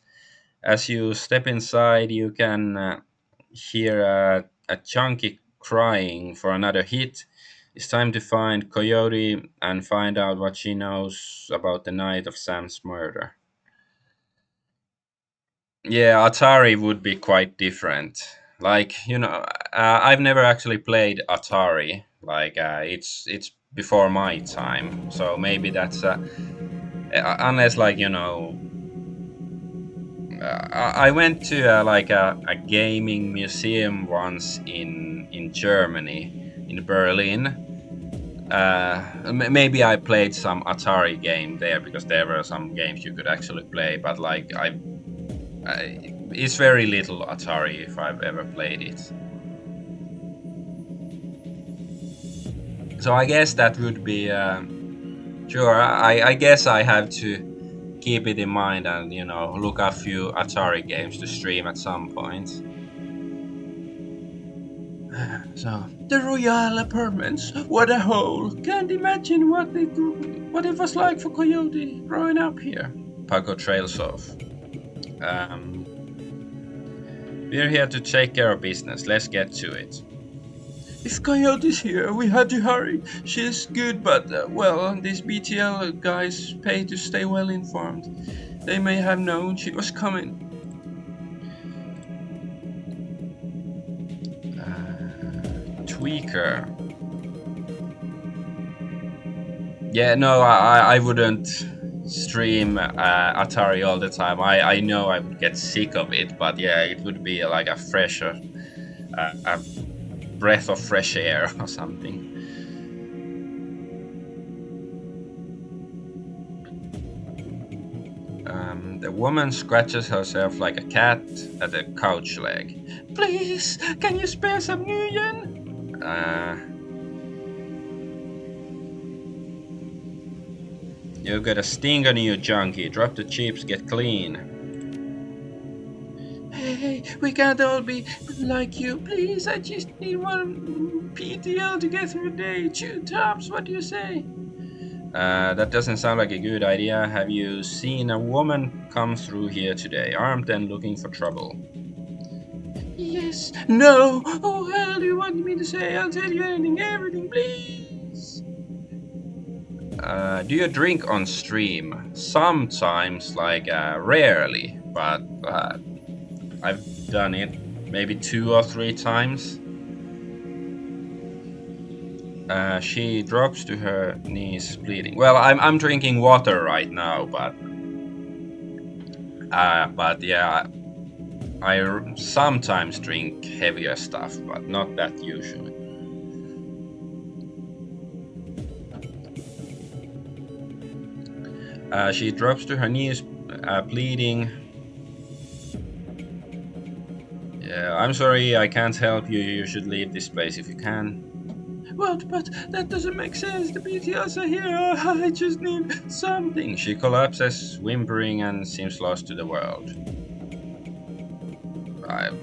As you step inside, you can hear a chunky crying for another hit. It's time to find Coyote and find out what she knows about the night of Sam's murder. Yeah, Atari would be quite different. Like, I've never actually played Atari. Like, it's before my time, so maybe that's unless like I went to like a gaming museum once in Germany, in Berlin. Maybe I played some Atari game there because there were some games you could actually play, but like it's very little Atari if I've ever played it. So I guess that would be sure. I guess I have to keep it in mind and look a few Atari games to stream at some point. So the Royal Apartments. What a hole! Can't imagine what it was like for Coyote growing up here. Paco trails off. Um, we're here to take care of business. Let's get to it. If Coyote's here, we had to hurry. She's good, but well, these BTL guys pay to stay well informed. They may have known she was coming. Tweaker. Yeah, no, I wouldn't stream Atari all the time. I know I would get sick of it, but yeah, it would be like a breath of fresh air or something. The woman scratches herself like a cat at a couch leg. Please, can you spare some new yen? You got a sting on you, junkie. Drop the chips, get clean. Hey, we can't all be like you. Please, I just need one PTL to get through the day. Two tops, what do you say? That doesn't sound like a good idea. Have you seen a woman come through here today, armed and looking for trouble? Yes. No. Oh, hell, do you want me to say? I'll tell you anything, everything, please. Do you drink on stream? Sometimes, like rarely, but I've done it maybe 2 or 3 times. She drops to her knees, bleeding. Well, I'm drinking water right now, but yeah, I sometimes drink heavier stuff, but not that usually. She drops to her knees, bleeding. Yeah, I'm sorry, I can't help you. You should leave this place if you can. What? But that doesn't make sense. The BTS are here. I just need something. She collapses, whimpering, and seems lost to the world.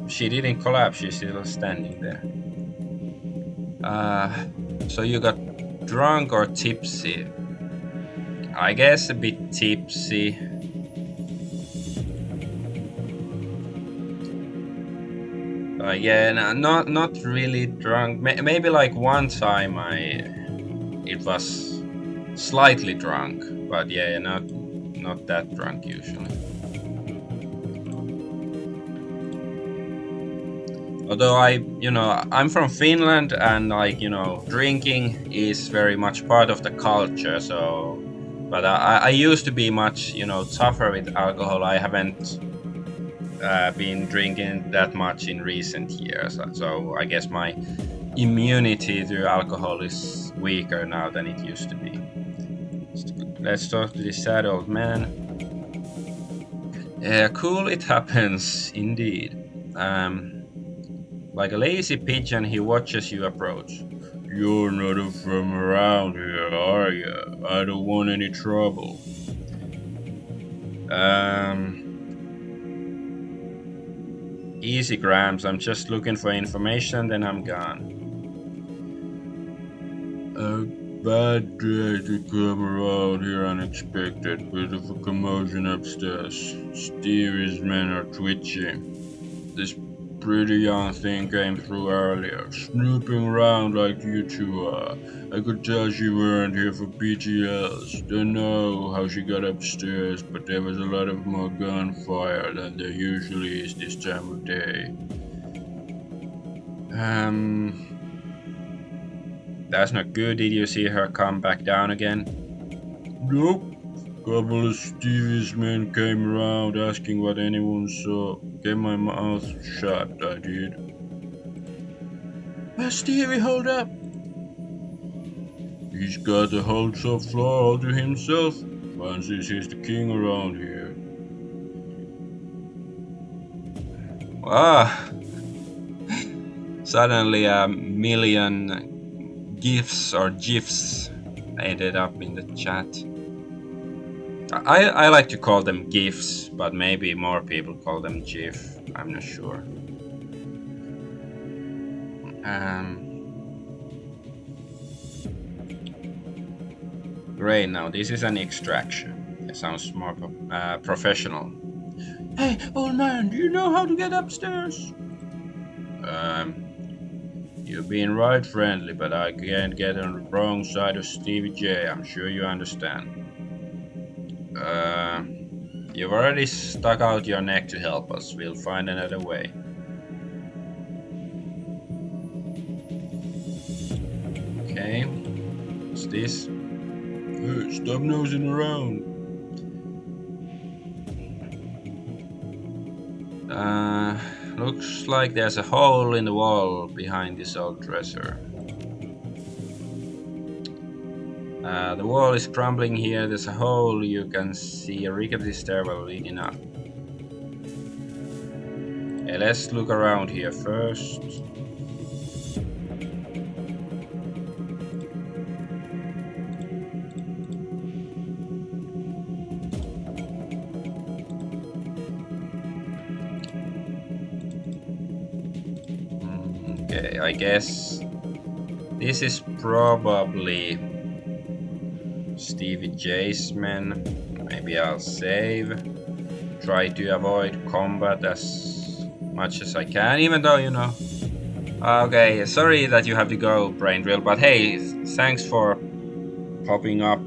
She didn't collapse, she's still standing there. So you got drunk or tipsy? I guess a bit tipsy. Yeah, no, not really drunk. Maybe like one time it was slightly drunk, but yeah, not that drunk usually. Although I'm from Finland, and like drinking is very much part of the culture. So, but I used to be much tougher with alcohol. I haven't been drinking that much in recent years. So I guess my immunity to alcohol is weaker now than it used to be. Let's talk to this sad old man. Yeah, cool. It happens indeed. Like a lazy pigeon, he watches you approach. You're not from around here, are you? I don't want any trouble. Easy, Grams. I'm just looking for information, then I'm gone. A bad day to come around here unexpected. Bit of a commotion upstairs. Stevie's men are twitching. This pretty young thing came through earlier, snooping around like you two are. I could tell she weren't here for BTLs. Don't know how she got upstairs, but there was a lot of more gunfire than there usually is this time of day. That's not good. Did you see her come back down again? Nope. Couple of Stevie's men came around asking what anyone saw. Get my mouth shut, I did. Where's Stevie? Hold up. He's got the whole top floor all to himself. Fancies he's the king around here. Ah! Suddenly a million gifs or gifs ended up in the chat. I like to call them GIFs, but maybe more people call them GIF. I'm not sure. Great, now this is an extraction. It sounds more professional. Hey, old man, do you know how to get upstairs? You've been right friendly, but I can't get on the wrong side of Stevie J. I'm sure you understand. You've already stuck out your neck to help us. We'll find another way. Okay. What's this? Hey, stop nosing around. Looks like there's a hole in the wall behind this old dresser. The wall is crumbling here. There's a hole. You can see a rickety stairwell leading up. Hey, let's look around here first. Okay, I guess this is probably Stevie J's men. Maybe I'll save. Try to avoid combat as much as I can, even though, Okay, sorry that you have to go, Brain Drill, but hey, thanks for popping up,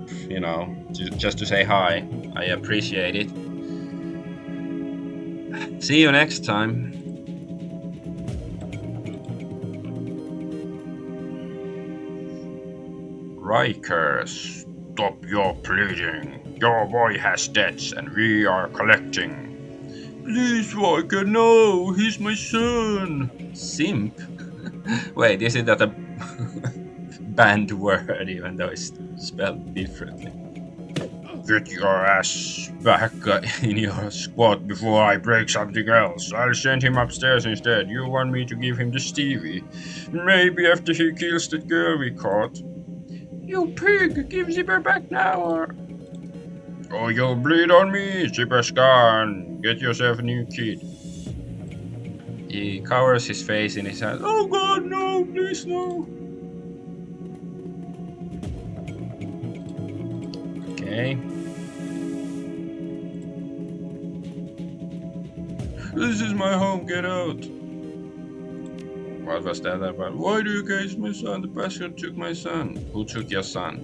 just to say hi. I appreciate it. See you next time. Riker, stop your pleading. Your boy has debts and we are collecting. Please, Riker, no, he's my son. Simp? Wait, isn't that a banned word even though it's spelled differently? Get your ass back in your squad before I break something else. I'll send him upstairs instead. You want me to give him the Stevie? Maybe after he kills that girl we caught. You pig! Give Zipper back now or... Oh, you'll bleed on me, Zipper's gone. Get yourself a new kid. He covers his face in his hands. Oh god, no, please no. Okay. This is my home, get out. What was that about? Why do you case my son? The bastard took my son. Who took your son?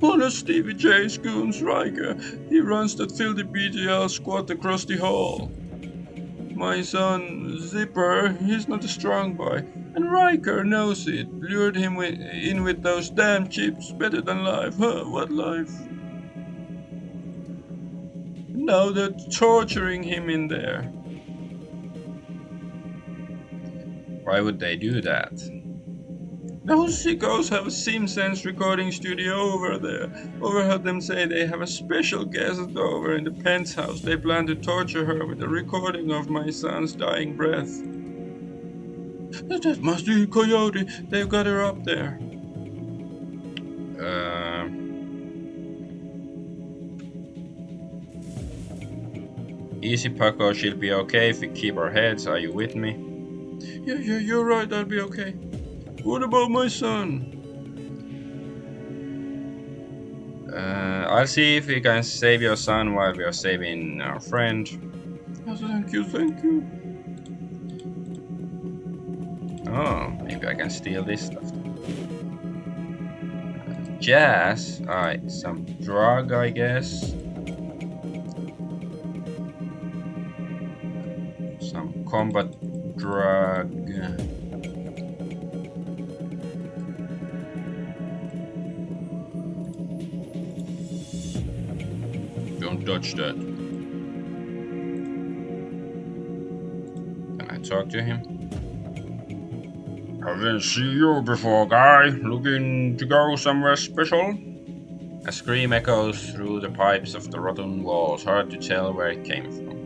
One of Stevie J's goons, Riker. He runs that filthy BTL squad across the hall. My son, Zipper, he's not a strong boy. And Riker knows it. Lured him in with those damn chips. Better than life. Huh, what life? Now they're torturing him in there. Why would they do that? Those sickos have a SimSense recording studio over there. Overheard them say they have a special guest over in the penthouse. They plan to torture her with a recording of my son's dying breath. That must be Coyote. They've got her up there. Easy, Paco. She'll be okay if we keep our heads. Are you with me? Yeah, you're right. I'll be okay. What about my son? I'll see if we can save your son while we are saving our friend. Yes, thank you. Oh, maybe I can steal this stuff. Jazz? Alright, some drug, I guess. Some combat drug. Don't touch that. Can I talk to him? Haven't seen you before, guy. Looking to go somewhere special? A scream echoes through the pipes of the rotten walls. Hard to tell where it came from.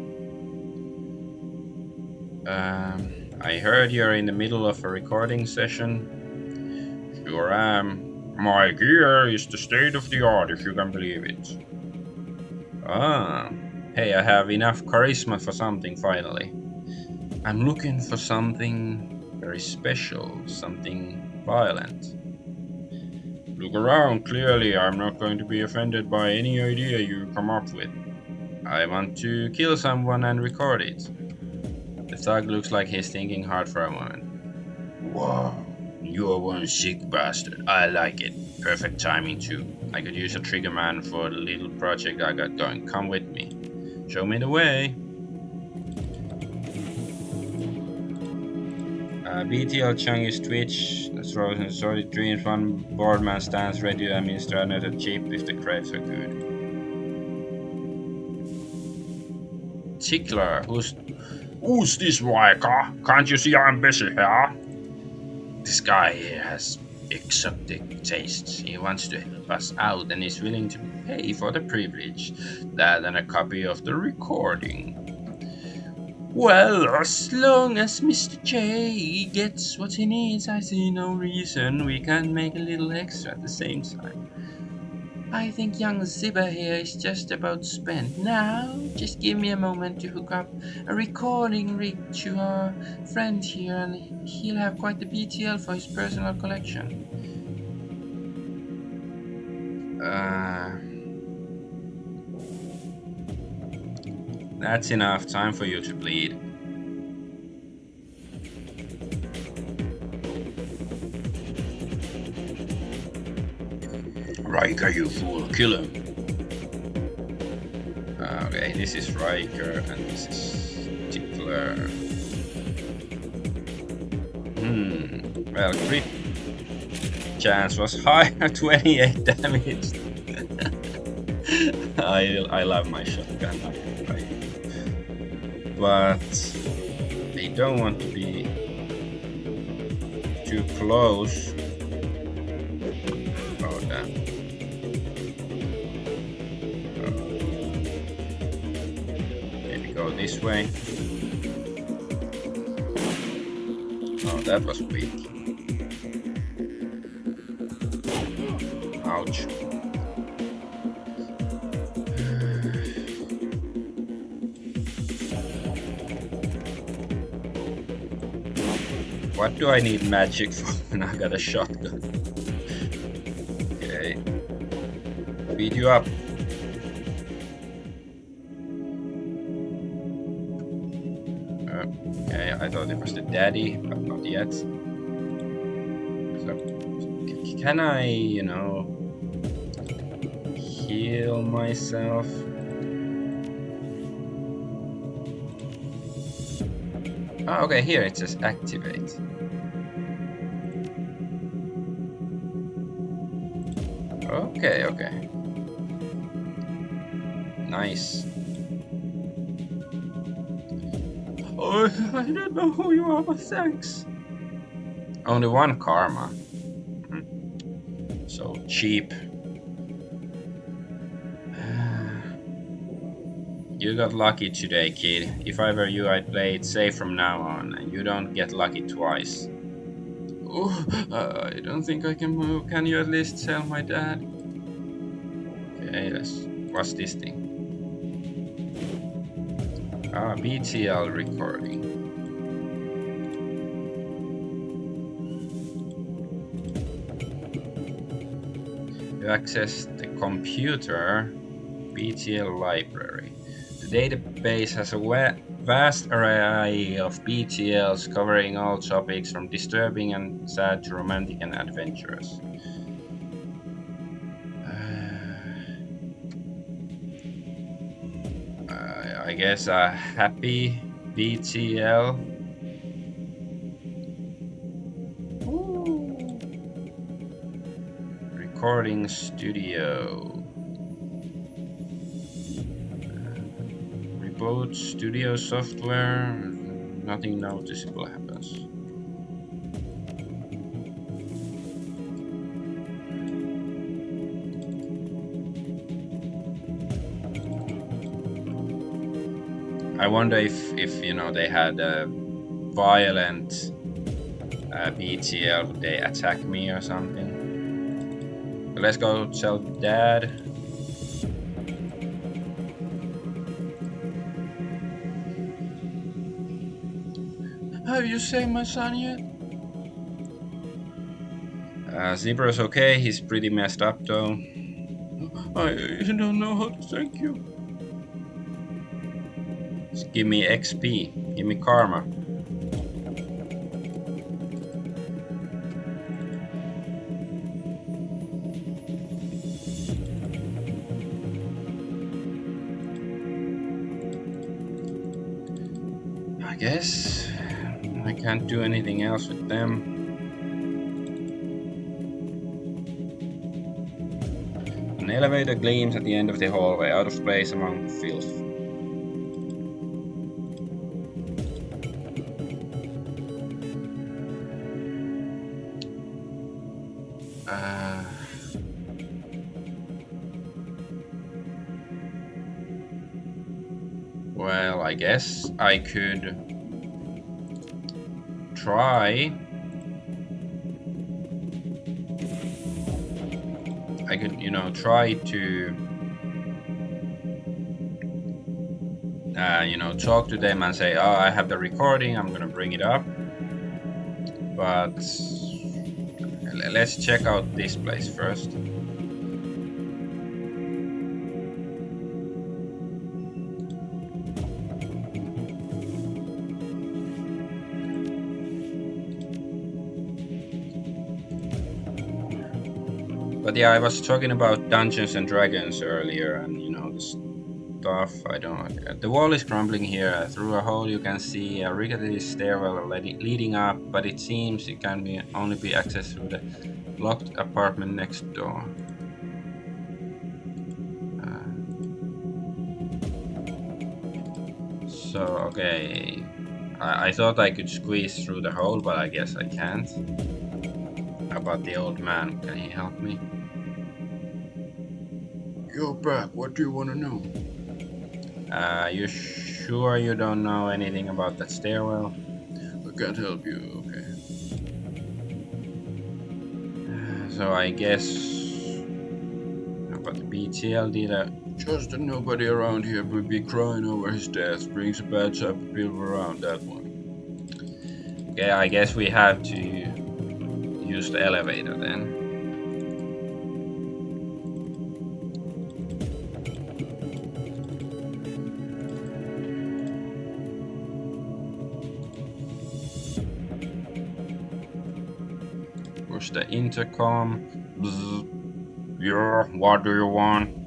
I heard you're in the middle of a recording session. Sure am. My gear is the state of the art, if you can believe it. Ah, hey, I have enough charisma for something finally. I'm looking for something very special, something violent. Look around, clearly I'm not going to be offended by any idea you come up with. I want to kill someone and record it. The thug looks like he's thinking hard for a moment. Wow, you're one sick bastard. I like it. Perfect timing too. I could use a trigger man for the little project I got going. Come with me. Show me the way. BTL Chungus Twitch, throws in solid dreams. One boardman stands ready to administer another chip if the craves are good. Tickler, who's this Riker? Can't you see I'm busy here? This guy here has exotic tastes. He wants to help us out and is willing to pay for the privilege. That and a copy of the recording. Well, as long as Mr. J gets what he needs, I see no reason we can't make a little extra at the same time. I think young Zibba here is just about spent. Now, just give me a moment to hook up a recording rig to our friend here and he'll have quite the BTL for his personal collection. That's enough. Time for you to bleed. Riker, you fool, kill him. Okay, this is Riker and this is Tickler. Well, crit chance was high, 28 damage. I love my shotgun, but I don't want to be too close. Oh damn. this way. Oh, that was weak. Ouch. What do I need magic for when I got a shotgun? Okay. Beat you up. Okay, I thought it was the daddy, but not yet. So, can I, heal myself? Oh, okay, here it says activate. Okay, okay. Nice. Oh, I don't know who you are, but thanks. Only one karma. So cheap. You got lucky today, kid. If I were you, I'd play it safe from now on, and you don't get lucky twice. Oh, I don't think I can move. Can you at least tell my dad? Okay, what's this thing? Ah, BTL recording. You access the computer BTL library. The database has a vast array of BTLs covering all topics from disturbing and sad to romantic and adventurous. I guess a happy BTL. Ooh. Recording studio. Reboot studio software. Nothing noticeable happens. I wonder if they had a violent BTL, would they attack me or something? Let's go tell Dad. Have you seen my son yet? Zebra's okay. He's pretty messed up though. I don't know how to thank you. Just give me XP. Give me karma. I guess I can't do anything else with them. An elevator gleams at the end of the hallway, out of place among filth. Well, I guess I could try. I could, try to, talk to them and say, oh, I have the recording, I'm gonna bring it up. But let's check out this place first. But yeah, I was talking about Dungeons and Dragons earlier, and the stuff. I don't. The wall is crumbling here. Through a hole, you can see a rickety stairwell leading up, but it seems it can only be accessed through the locked apartment next door. So okay, I thought I could squeeze through the hole, but I guess I can't. How about the old man? Can he help me? You're back. What do you want to know? You sure you don't know anything about that stairwell? I can't help you, okay. So I guess about the BTL dealer. Just that nobody around here would be crying over his death brings a bad type of people around that one. Okay, I guess we have to use the elevator then. Push the intercom. Bzz. Yeah, what do you want?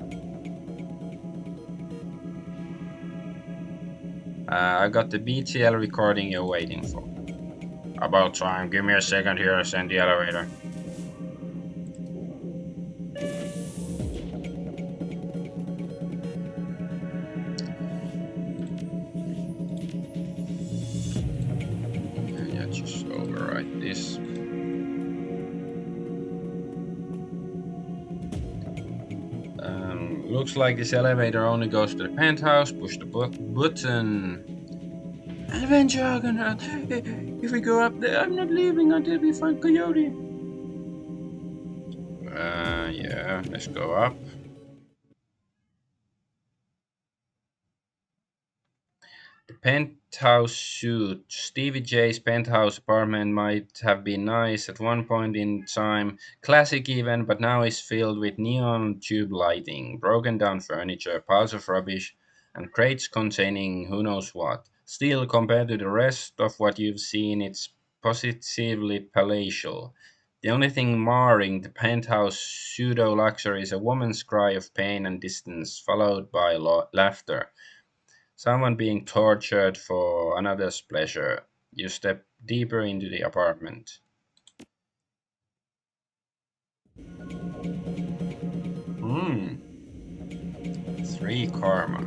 I got the BTL recording you're waiting for. About time. Give me a second here. Send the elevator. Yeah, just overwrite this. Looks like this elevator only goes to the penthouse. Push the button. Adventure Argonaut! If we go up there, I'm not leaving until we find Coyote. Yeah, let's go up. The penthouse suite. Stevie J's penthouse apartment might have been nice at one point in time, classic even, but now is filled with neon tube lighting, broken down furniture, piles of rubbish, and crates containing who knows what. Still, compared to the rest of what you've seen, it's positively palatial. The only thing marring the penthouse pseudo luxury is a woman's cry of pain and distance, followed by laughter. Someone being tortured for another's pleasure. You step deeper into the apartment. Hmm. 3 karma.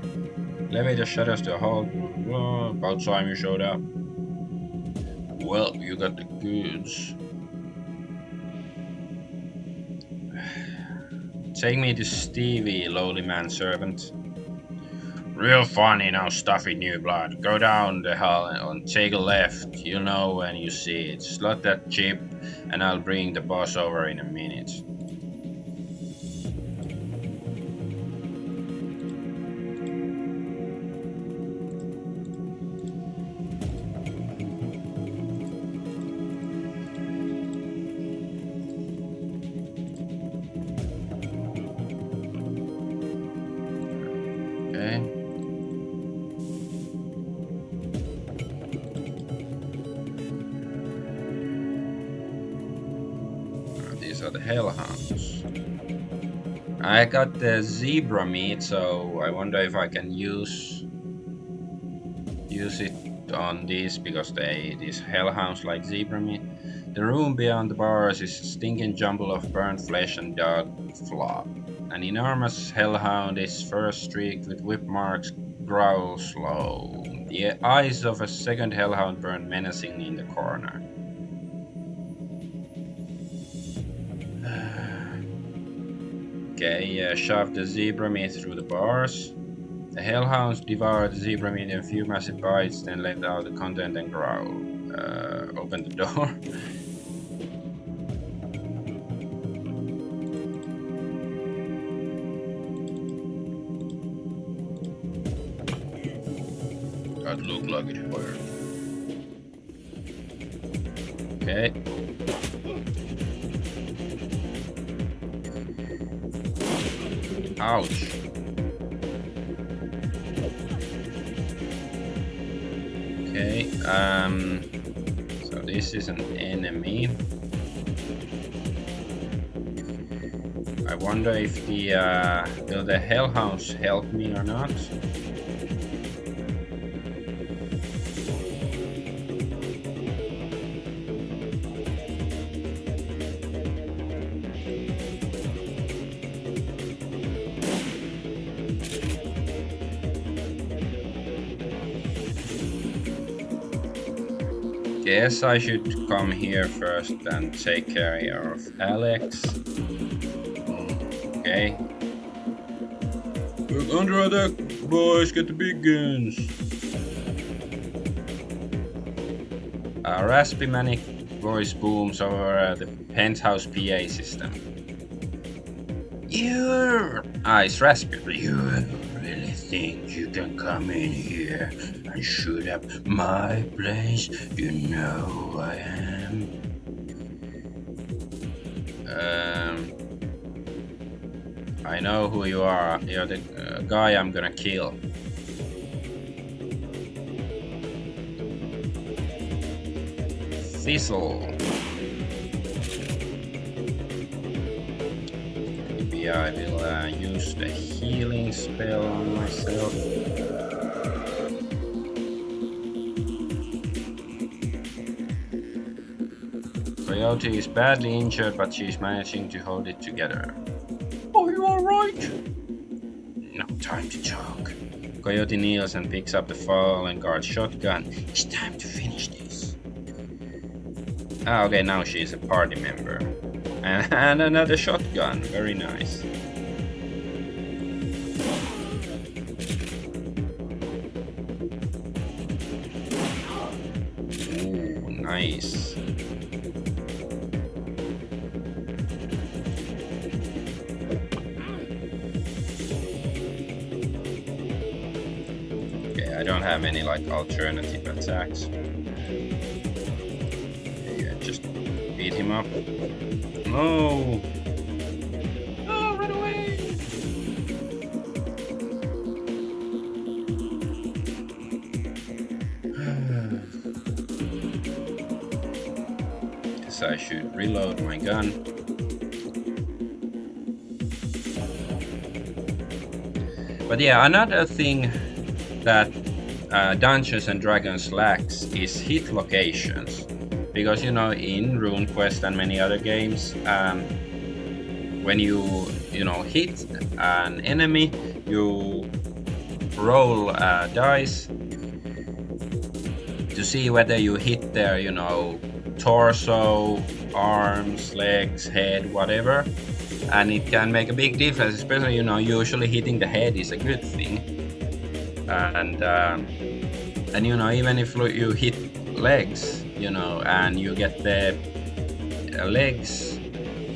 Elevator shutters to a halt. Oh, about time you showed up. Well, you got the goods. Take me to Stevie, lowly manservant. Real funny now, stuffy new blood. Go down the hall and take a left. You'll know when you see it. Slot that chip, and I'll bring the boss over in a minute. Okay. These are the hellhounds. I got the zebra meat, so I wonder if I can use it on these because these hellhounds like zebra meat. The room beyond the bars is a stinking jumble of burnt flesh and dog flop. An enormous hellhound, its fur streaked with whip marks, growls low. The eyes of a second hellhound burn menacingly in the corner. Okay, shove the zebra meat through the bars. The hellhounds devour the zebra meat in a few massive bites, then let out the content and growl. Open the door. That looked like it hurt. Okay. Ouch. Okay, so this is an enemy. I wonder if will the hellhounds help me or not? Guess I should come here first and take care of Alex. Okay. We're under attack, boys. Get the big guns. A raspy manic voice booms over the penthouse PA system. It's raspy. You really think you can come in here and shoot up my place? You know who I am. I know who you are. You're the guy I'm gonna kill. Thistle. Maybe I will use the healing spell on myself. Coyote is badly injured, but she's managing to hold it together. Are you alright? No time to talk. Coyote kneels and picks up the fallen guard's shotgun. It's time to finish this. Okay, now she's a party member. And another shotgun. Very nice. Ooh, nice. Okay, I don't have any like alternative attacks. Yeah, just beat him up. No! Oh, run away! Guess I should reload my gun. But yeah, another thing that Dungeons and Dragons lacks is hit locations. Because in RuneQuest and many other games, when you hit an enemy, you roll dice to see whether you hit their torso, arms, legs, head, whatever, and it can make a big difference. Especially usually hitting the head is a good thing, and even if you hit legs, and you get the legs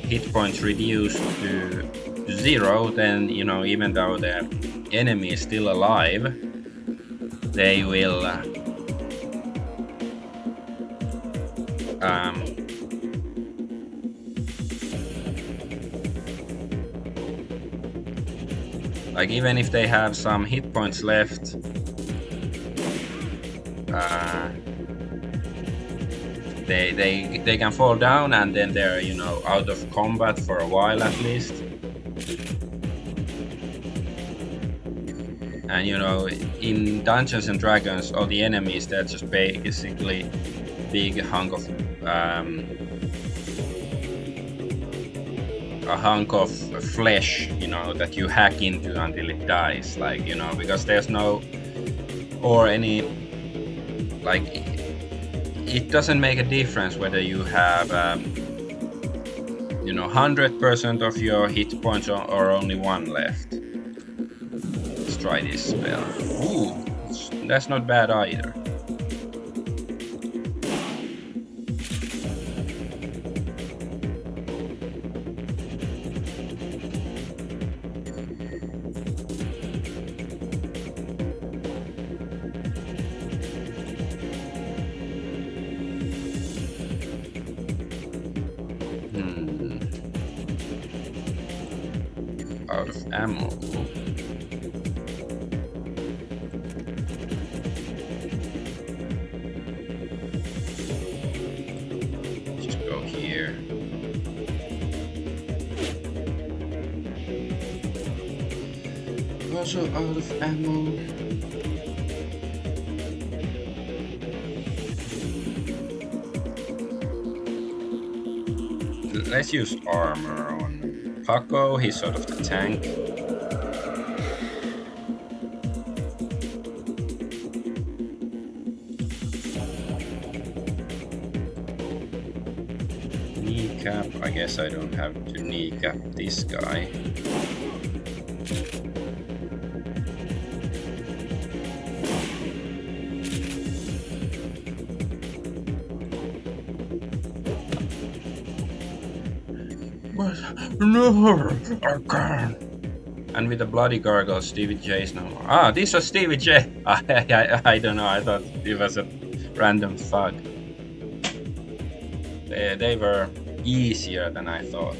hit points reduced to 0, then even though the enemy is still alive, they will like even if they have some hit points left, they can fall down, and then they're out of combat for a while at least. And in Dungeons and Dragons, all the enemies, they're just basically big hunk of a hunk of flesh, that you hack into until it dies, because there's no or any it doesn't make a difference whether you have 100% of your hit points or only 1 left. Let's try this spell. Ooh, that's not bad either. Out of ammo. Just go here. Also out of ammo. Let's use armor on Paco. He's sort of the tank. Kneecap. I guess I don't have to kneecap this guy. But no, I can't. And with the bloody gargoyle, Stevie J is no more. Ah, this was Stevie J. I don't know. I thought it was a random thug. They were easier than I thought.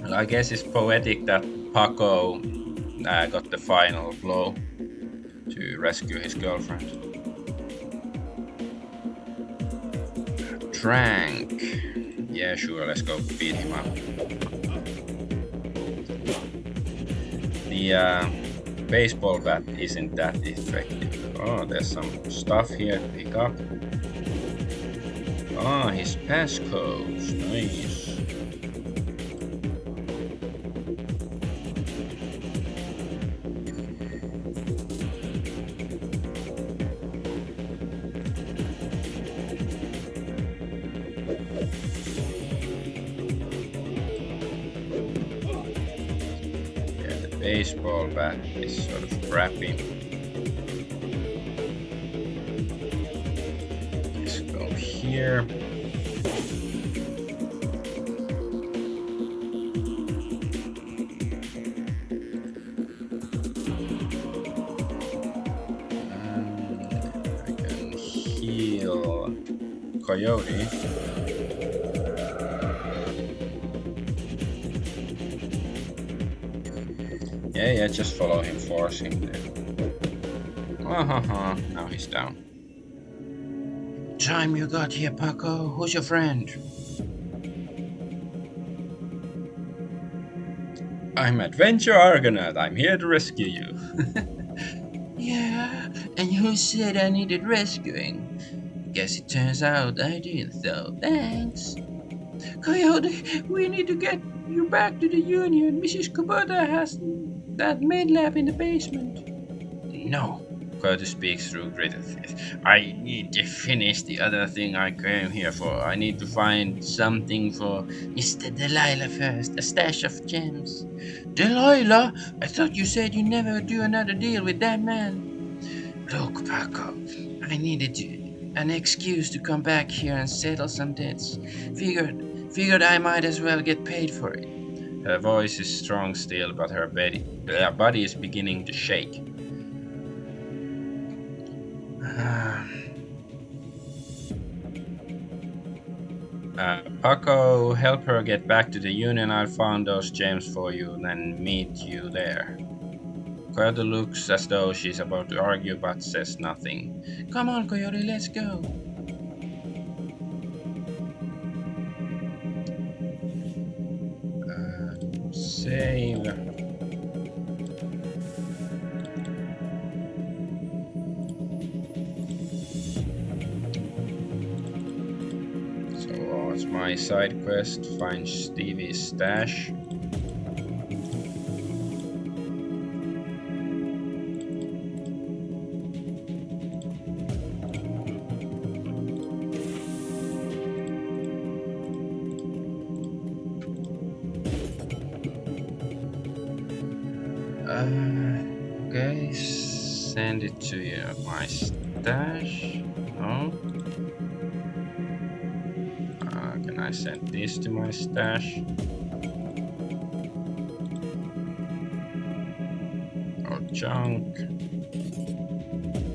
Well, I guess it's poetic that Paco got the final blow to rescue his girlfriend. Trank. Yeah, sure, let's go beat him up. The baseball bat isn't that effective. Oh, there's some stuff here to pick up. Oh, his passcodes. Nice. Baseball bat is sort of crappy. Let's go here. I can heal Coyote. Yeah, just follow him, force him there. Now he's down. Time you got here, Paco. Who's your friend? I'm Adventure Argonaut. I'm here to rescue you. Yeah, and who said I needed rescuing? Guess it turns out I did, though. Thanks. Coyote, we need to get you back to the Union. Mrs. Kubota has that med lab in the basement. No. Coyote speaks through gritted teeth. I need to finish the other thing I came here for. I need to find something for Mr. Delilah first. A stash of gems. Delilah? I thought you said you never do another deal with that man. Look, Paco, I needed an excuse to come back here and settle some debts. Figured I might as well get paid for it. Her voice is strong still, but her body is beginning to shake. Paco, help her get back to the Union. I'll find those gems for you, then meet you there. Coyote looks as though she's about to argue, but says nothing. Come on, Coyote, let's go. Save. So what's my side quest? Find Stevie's stash. Okay, send it to you. My stash. No. Can I send this to my stash? Or junk?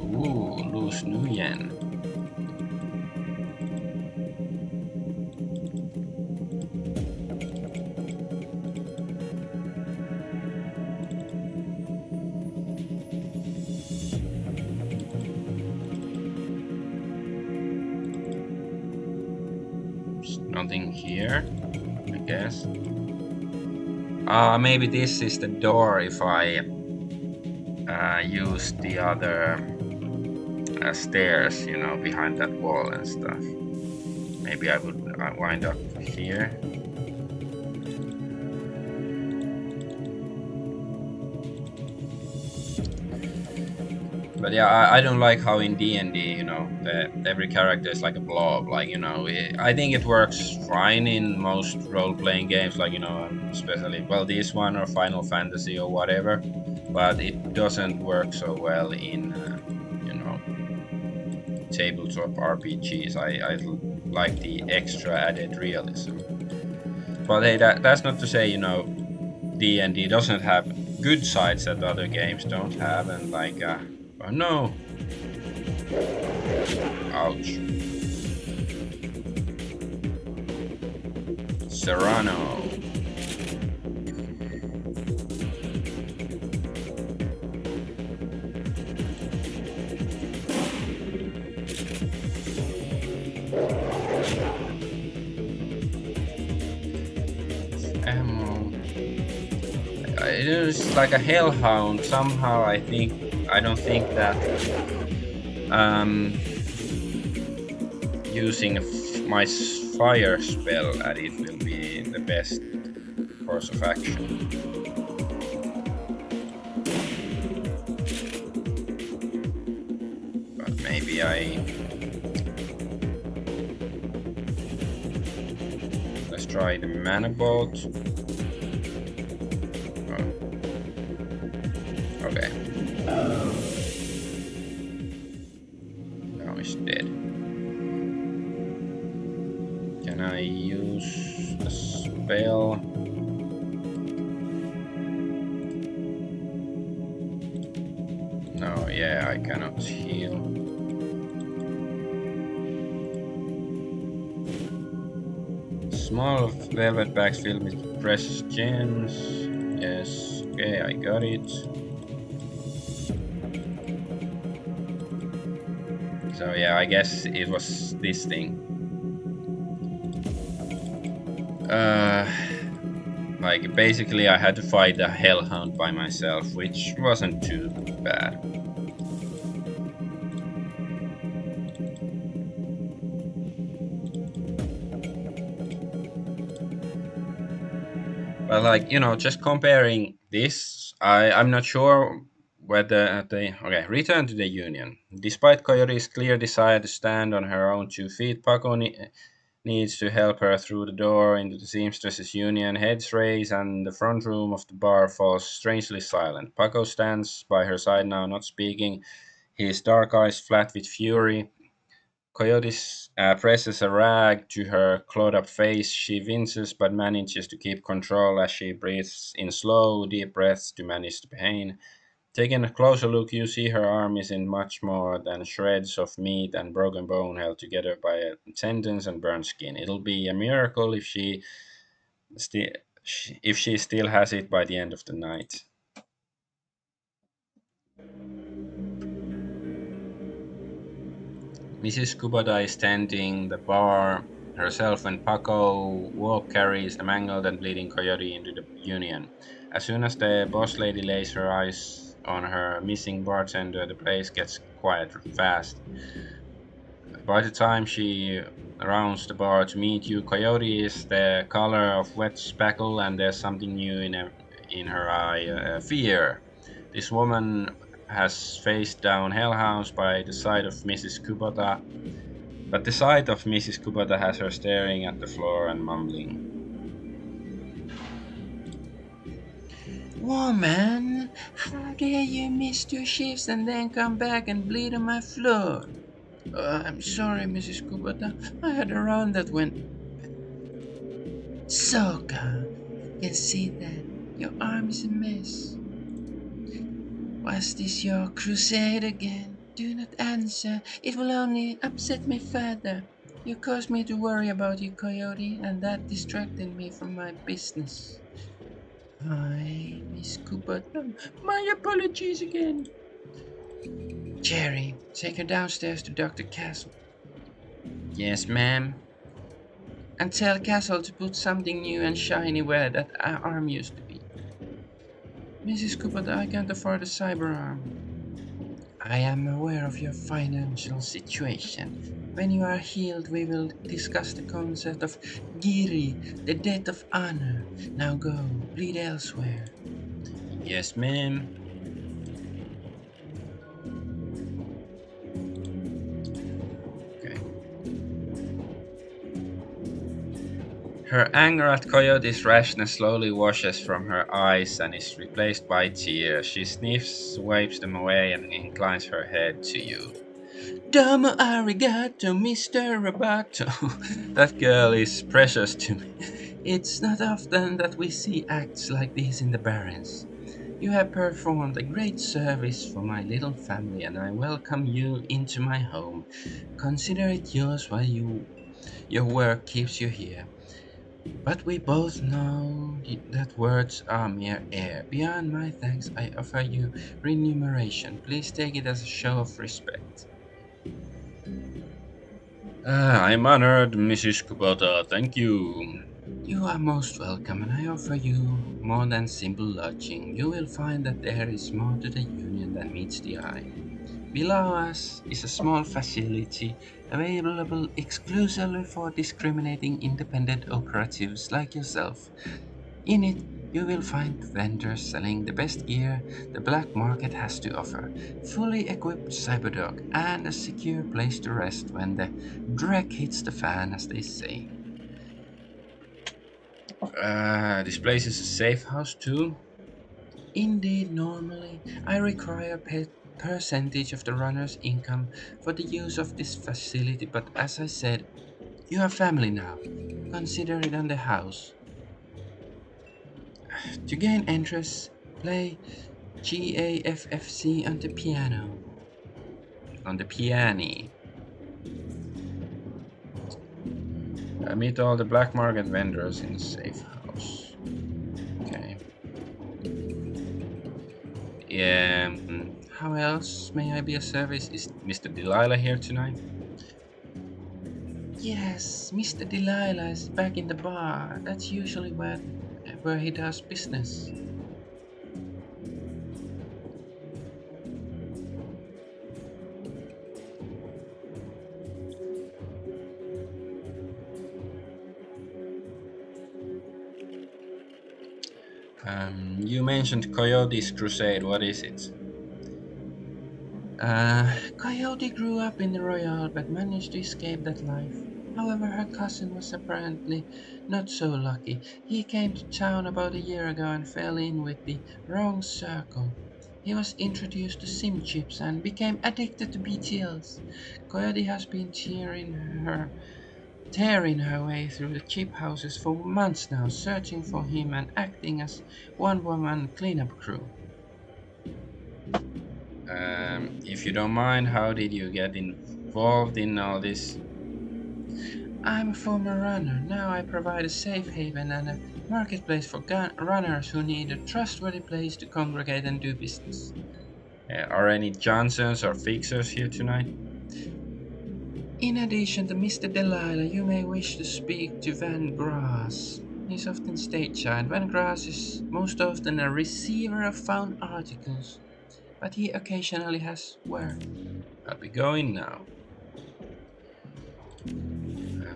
Ooh, loose Nguyen. Nothing here, I guess. Maybe this is the door if I use the other stairs, behind that wall and stuff. Maybe I would wind up here. But yeah, I don't like how in D&D, every character is like a blob. I think it works fine in most role-playing games, especially, well, this one or Final Fantasy or whatever. But it doesn't work so well in, tabletop RPGs. I like the extra added realism. But hey, that's not to say, D&D doesn't have good sides that other games don't have, and like, oh no, ouch, Serrano. Ammo. It is like a hellhound. Somehow, I don't think that um, using my fire spell at it will be the best course of action. But maybe let's try the mana bolt. Oh, okay. Now he's dead. Can I use the spell? No, yeah, I cannot heal. Small velvet bags filled with precious gems. Yes, okay, I got it. So yeah, I guess it was this thing. Like basically I had to fight the hellhound by myself, which wasn't too bad. But like, just comparing this, I'm not sure whether they okay, return to the Union. Despite Coyote's clear desire to stand on her own 2 feet, Paco needs to help her through the door into the seamstresses' union. Heads raise, and the front room of the bar falls strangely silent. Paco stands by her side now, not speaking, his dark eyes flat with fury. Coyote presses a rag to her clawed up face. She winces but manages to keep control as she breathes in slow, deep breaths to manage the pain. Taking a closer look, you see her arm isn't much more than shreds of meat and broken bone held together by a tendons and burnt skin. It'll be a miracle still if she still has it by the end of the night. Mrs. Kubota is standing the bar herself when Paco walk carries the mangled and bleeding coyote into the Union. As soon as the boss lady lays her eyes on her missing bartender, the place gets quiet fast. By the time she rounds the bar to meet you, Coyote is the color of wet spackle, and there's something new in her eye, fear. This woman has faced down hellhounds by the side of Mrs. Kubota, but the sight of Mrs. Kubota has her staring at the floor and mumbling. Woman, how dare you miss 2 shifts and then come back and bleed on my floor? I'm sorry, Mrs. Kubota. I had a round that went. Soka, I can see that. Your arm is a mess. Was this your crusade again? Do not answer. It will only upset me further. You caused me to worry about you, Coyote, and that distracted me from my business. Hi, Miss Kubota. My apologies again. Jerry, take her downstairs to Dr. Castle. Yes, ma'am. And tell Castle to put something new and shiny where that arm used to be. Mrs. Kubota, I can't afford a cyber arm. I am aware of your financial situation. When you are healed, we will discuss the concept of Giri, the debt of honor. Now go, bleed elsewhere. Yes, ma'am. Okay. Her anger at Coyote's rashness slowly washes from her eyes and is replaced by tears. She sniffs, wipes them away, and inclines her head to you. Domo arigato, Mr. Roboto. That girl is precious to me. It's not often that we see acts like these in the Barrens. You have performed a great service for my little family, and I welcome you into my home. Consider it yours while your work keeps you here. But we both know that words are mere air. Beyond my thanks, I offer you remuneration. Please take it as a show of respect. I'm honored, Mrs. Kubota. Thank you. You are most welcome, and I offer you more than simple lodging. You will find that there is more to the Union than meets the eye. Below us is a small facility available exclusively for discriminating independent operatives like yourself. In it, you will find vendors selling the best gear the black market has to offer, fully equipped cyberdog, and a secure place to rest when the dreck hits the fan, as they say. This place is a safe house too. Indeed, normally, I require a percentage of the runner's income for the use of this facility, but as I said, you have family now. Consider it on the house. To gain interest, play GAFFC on the piano. On the piano. I meet all the black market vendors in a safe house. Okay. Yeah. How else may I be of service? Is Mr. Delilah here tonight? Yes, Mr. Delilah is back in the bar. That's usually where he does business. You mentioned Coyote's Crusade. What is it? Coyote grew up in the Royale but managed to escape that life. However, her cousin was apparently not so lucky. He came to town about a year ago and fell in with the wrong circle. He was introduced to sim chips and became addicted to BTLs. Coyote has been tearing her way through the chip houses for months now, searching for him and acting as one-woman cleanup crew. If you don't mind, how did you get involved in all this? I'm a former runner. Now I provide a safe haven and a marketplace for runners who need a trustworthy place to congregate and do business. Are any Johnsons or Fixers here tonight? In addition to Mr. Delilah, you may wish to speak to Van Grass. He's often stateside. Van Grass is most often a receiver of found articles, but he occasionally has work. I'll be going now. Um,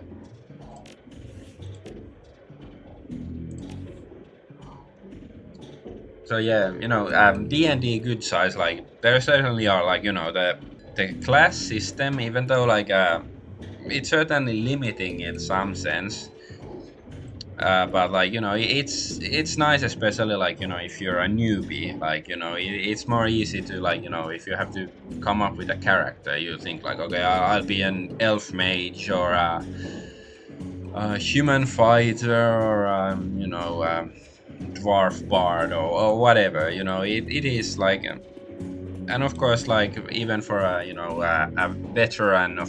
so yeah, D&D good size. Like there certainly are like the class system, even though like it's certainly limiting in some sense. But like it's nice, especially like if you're a newbie, like it's more easy to like if you have to come up with a character, you think like okay, I'll be an elf mage or a human fighter or dwarf bard or whatever. It is like and of course like even for a veteran of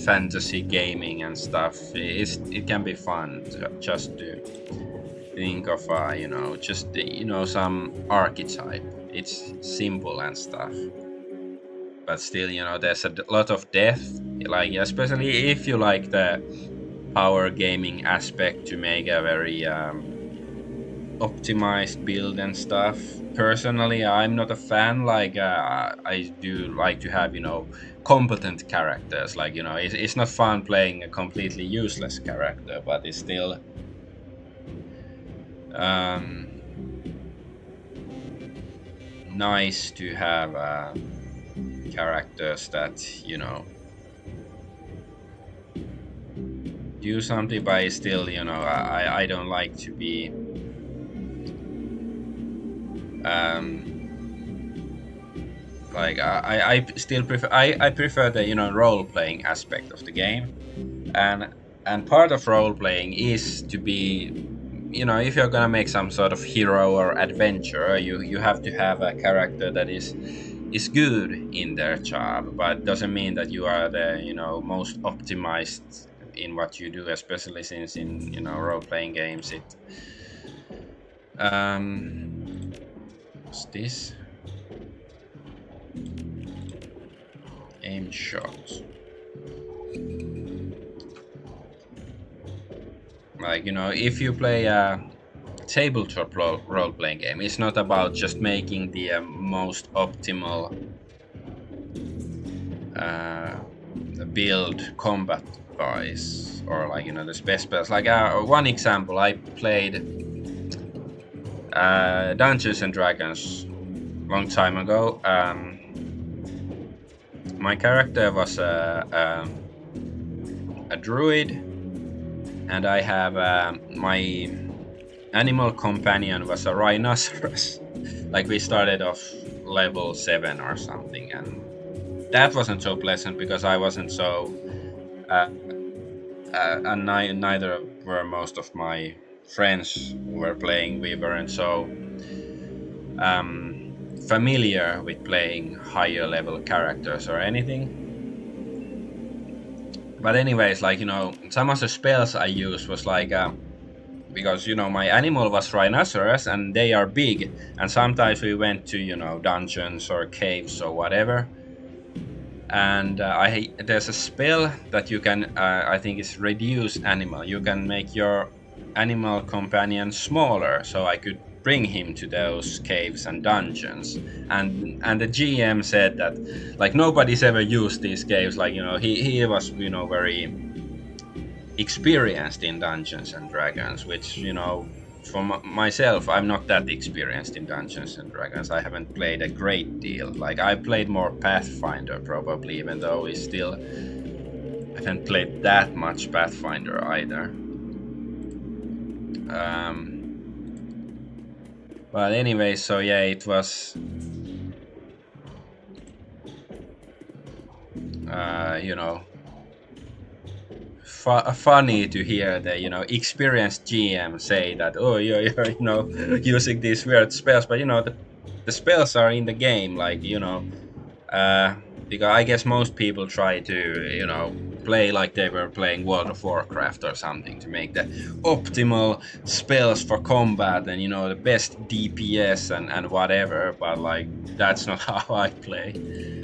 fantasy gaming and stuff, it can be fun just to think of just some archetype. It's simple and stuff, but still there's a lot of depth, like especially if you like the power gaming aspect to make a very optimized build and stuff. Personally, I'm not a fan. Like I do like to have competent characters. Like it's not fun playing a completely useless character, but it's still um, nice to have characters that do something, but still I don't like to be um, Like I still prefer I prefer the role playing aspect of the game, and part of role playing is to be, if you're gonna make some sort of hero or adventure, you have to have a character that is good in their job, but doesn't mean that you are the most optimized in what you do, especially since in role playing games it what's this aim shot. Like, if you play a tabletop role playing game, it's not about just making the most optimal uh, build combat wise, or like the best spells. Like one example, I played Dungeons and Dragons long time ago. My character was a druid, and I have my animal companion was a rhinoceros. Like we started off level 7 or something, and that wasn't so pleasant because I wasn't so uh, and neither were most of my friends who were playing. We weren't so um, familiar with playing higher level characters or anything. But anyways, like some of the spells I used was like because my animal was rhinoceros and they are big, and sometimes we went to dungeons or caves or whatever, and I there's a spell that you can I think is reduce animal. You can make your animal companion smaller, so I could bring him to those caves and dungeons. And the GM said that like nobody's ever used these caves. Like he was very experienced in Dungeons and Dragons, which for myself, I'm not that experienced in Dungeons and Dragons. I haven't played a great deal. Like I played more Pathfinder probably, even though we still haven't played that much Pathfinder either. But anyway, so yeah, it was you know funny to hear the experienced GM say that, oh, you're using these weird spells, but the spells are in the game, like uh because I guess most people try to play like they were playing World of Warcraft or something to make the optimal spells for combat and the best DPS and whatever, but like that's not how I play.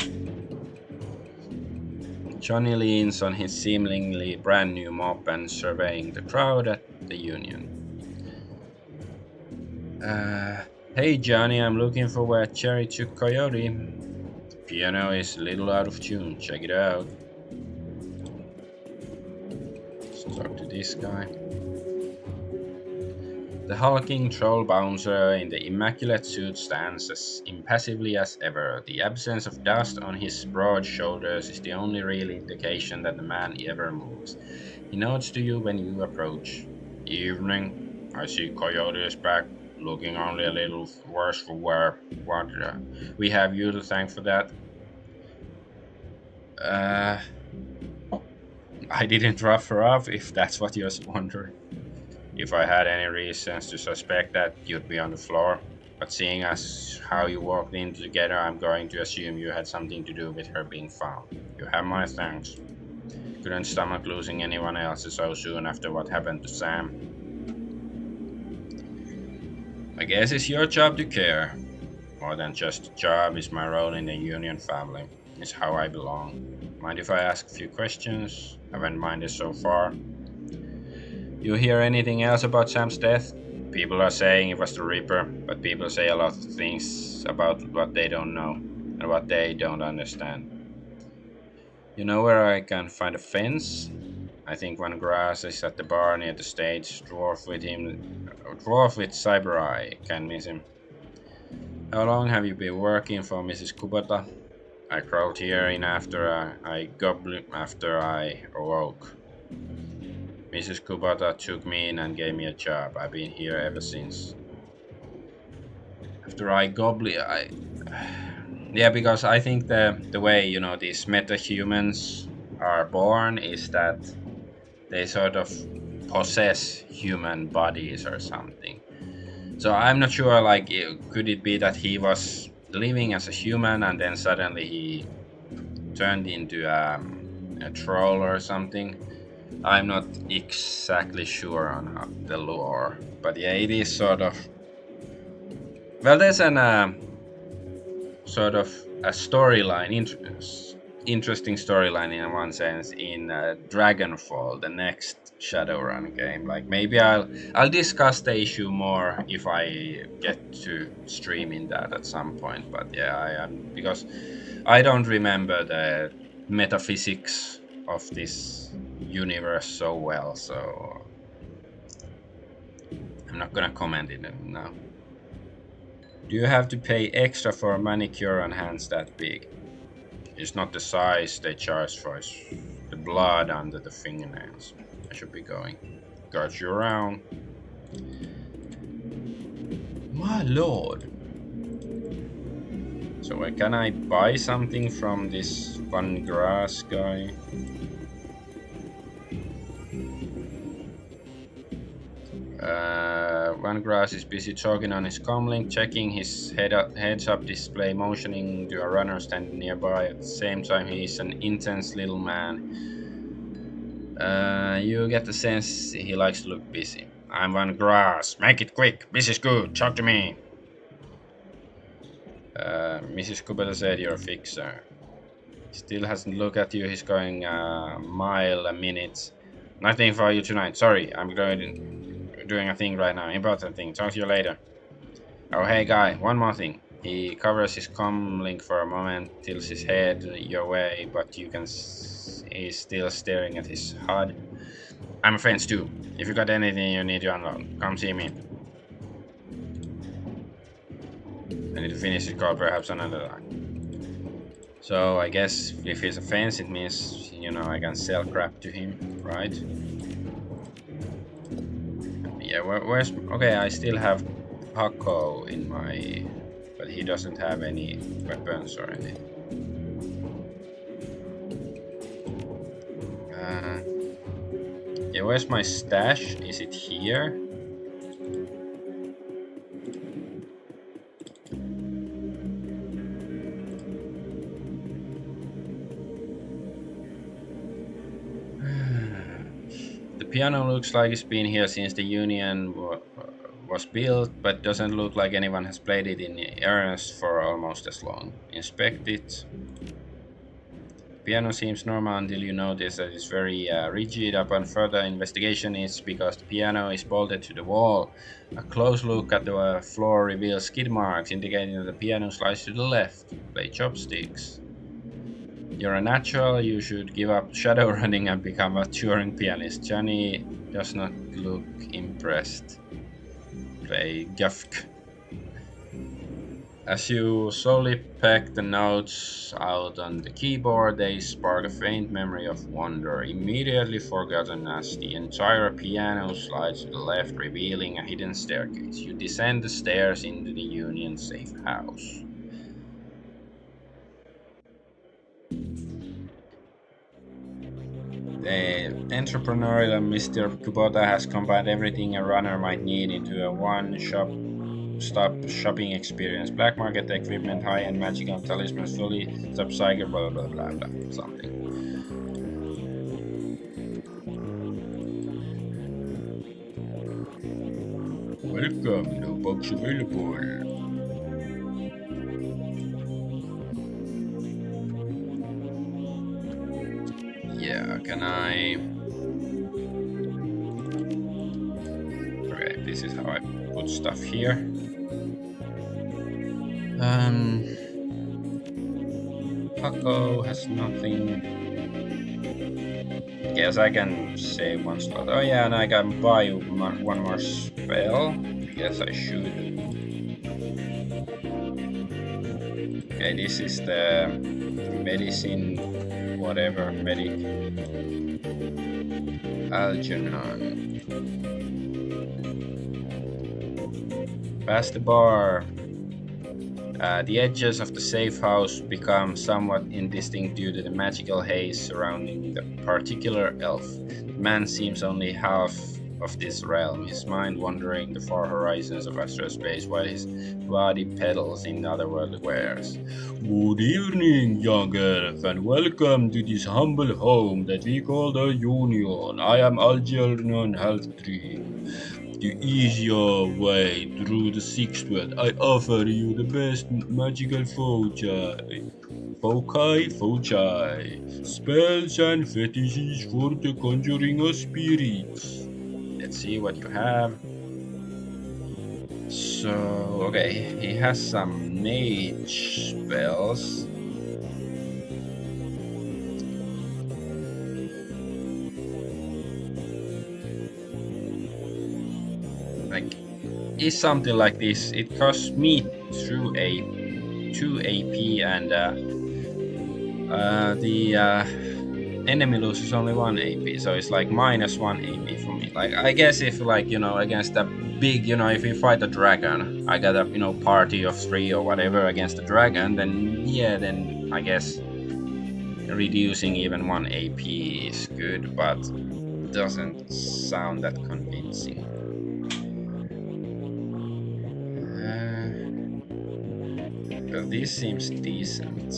Johnny leans on his seemingly brand new mop and surveying the crowd at the Union. Hey Johnny, I'm looking for where Cherry took Coyote. Piano is a little out of tune, check it out. Let's talk to this guy. The hulking troll bouncer in the immaculate suit stands as impassively as ever. The absence of dust on his broad shoulders is the only real indication that the man ever moves. He nods to you when you approach. Evening. I see Coyote is back, looking only a little worse for wear. What? We have you to thank for that. Uh, I didn't rough her up, if that's what you're wondering. If I had any reasons to suspect that, you'd be on the floor. But seeing as how you walked in together, I'm going to assume you had something to do with her being found. You have my thanks. Couldn't stomach losing anyone else so soon after what happened to Sam. I guess it's your job to care. More than just a job, it's my role in the Union family. It's how I belong. Mind if I ask a few questions? Haven't minded so far. You hear anything else about Sam's death? People are saying it was the Reaper, but people say a lot of things about what they don't know and what they don't understand. You know where I can find a fence? I think when Grass is at the bar near the stage, Dwarf with Cyber Eye can miss him. How long have you been working for Mrs. Kubota? I crawled here in after after I awoke. Mrs. Kubota took me in and gave me a job. I've been here ever since. After I goblin, Yeah, because I think the way these metahumans are born is that they sort of possess human bodies or something. So I'm not sure. Like, could it be that he was living as a human and then suddenly he turned into a troll or something? I'm not exactly sure on the lore, but yeah, it is sort of, well. There's an sort of a storyline, interesting storyline in one sense in Dragonfall, the next Shadowrun game. Like, maybe I'll discuss the issue more if I get to streaming that at some point. But yeah, I am, because I don't remember the metaphysics of this universe so well, so I'm not gonna comment it now. Do you have to pay extra for a manicure on hands that big? It's not the size they charge for, it's the blood under the fingernails. I should be going. Got you around. My lord. So can I buy something from this Van Grass guy? Van Grass is busy talking on his comlink, checking his heads-up display, motioning to a runner standing nearby. At the same time, he is an intense little man. You get the sense he likes to look busy. I'm Van Grass. Make it quick. Busy's good. Talk to me. Mrs. Cooper said you're a fixer. Still hasn't looked at you. He's going a mile a minute. Nothing for you tonight. Sorry, I'm doing a thing right now. Important thing. Talk to you later. Oh, hey guy. One more thing. He covers his comm link for a moment, tilts his head your way, but you can. He's still staring at his HUD. I'm a friend too. If you got anything you need to unload, come see me. I need to finish this call perhaps another time. So I guess if he's a fence, it means, I can sell crap to him, right? Yeah, where's... Okay, I still have Paco in my... But he doesn't have any weapons or anything. Yeah, where's my stash? Is it here? The piano looks like it's been here since the Union was built, but doesn't look like anyone has played it in earnest for almost as long. Inspect it. Piano seems normal until you notice that it's very rigid. Upon further investigation, it's because the piano is bolted to the wall. A close look at the floor reveals skid marks, indicating that the piano slides to the left. Play chopsticks. You're a natural, you should give up shadowrunning and become a touring pianist. Johnny does not look impressed. Play Gufk. As you slowly peck the notes out on the keyboard, they spark a faint memory of wonder, immediately forgotten as the entire piano slides to the left, revealing a hidden staircase. You descend the stairs into the Union safe house. The entrepreneurial Mr. Kubota has combined everything a runner might need into a one-stop shopping experience. Black market equipment, high-end magical talismans, fully sub-psychic, blah blah blah blah something. Welcome, no box available. Yeah, can I... Okay, this is how I put stuff here. Paco has nothing. Guess I can save one slot. Oh yeah, and I can buy one more spell. Guess I should. Okay, this is the medicine, whatever, medic. Algernon. Pass the bar. The edges of the safe house become somewhat indistinct due to the magical haze surrounding the particular elf. The man seems only half of this realm, his mind wandering the far horizons of astral space while his body pedals in otherworldly wares. Good evening, young elf, and welcome to this humble home that we call the Union. I am Algernon Halftree. To ease your way through the sixth world, I offer you the best magical foci, spells and fetishes for the conjuring of spirits. Let's see what you have. So, okay, he has some mage spells. Like, is something like this. It costs me 2 AP, and the enemy loses only 1 AP, so it's like -1 AP for me. Like, I guess if, like, against a big, if you fight a dragon, I got a, party of 3 or whatever against the dragon, then yeah, then I guess reducing even 1 AP is good, but doesn't sound that convincing. Well, this seems decent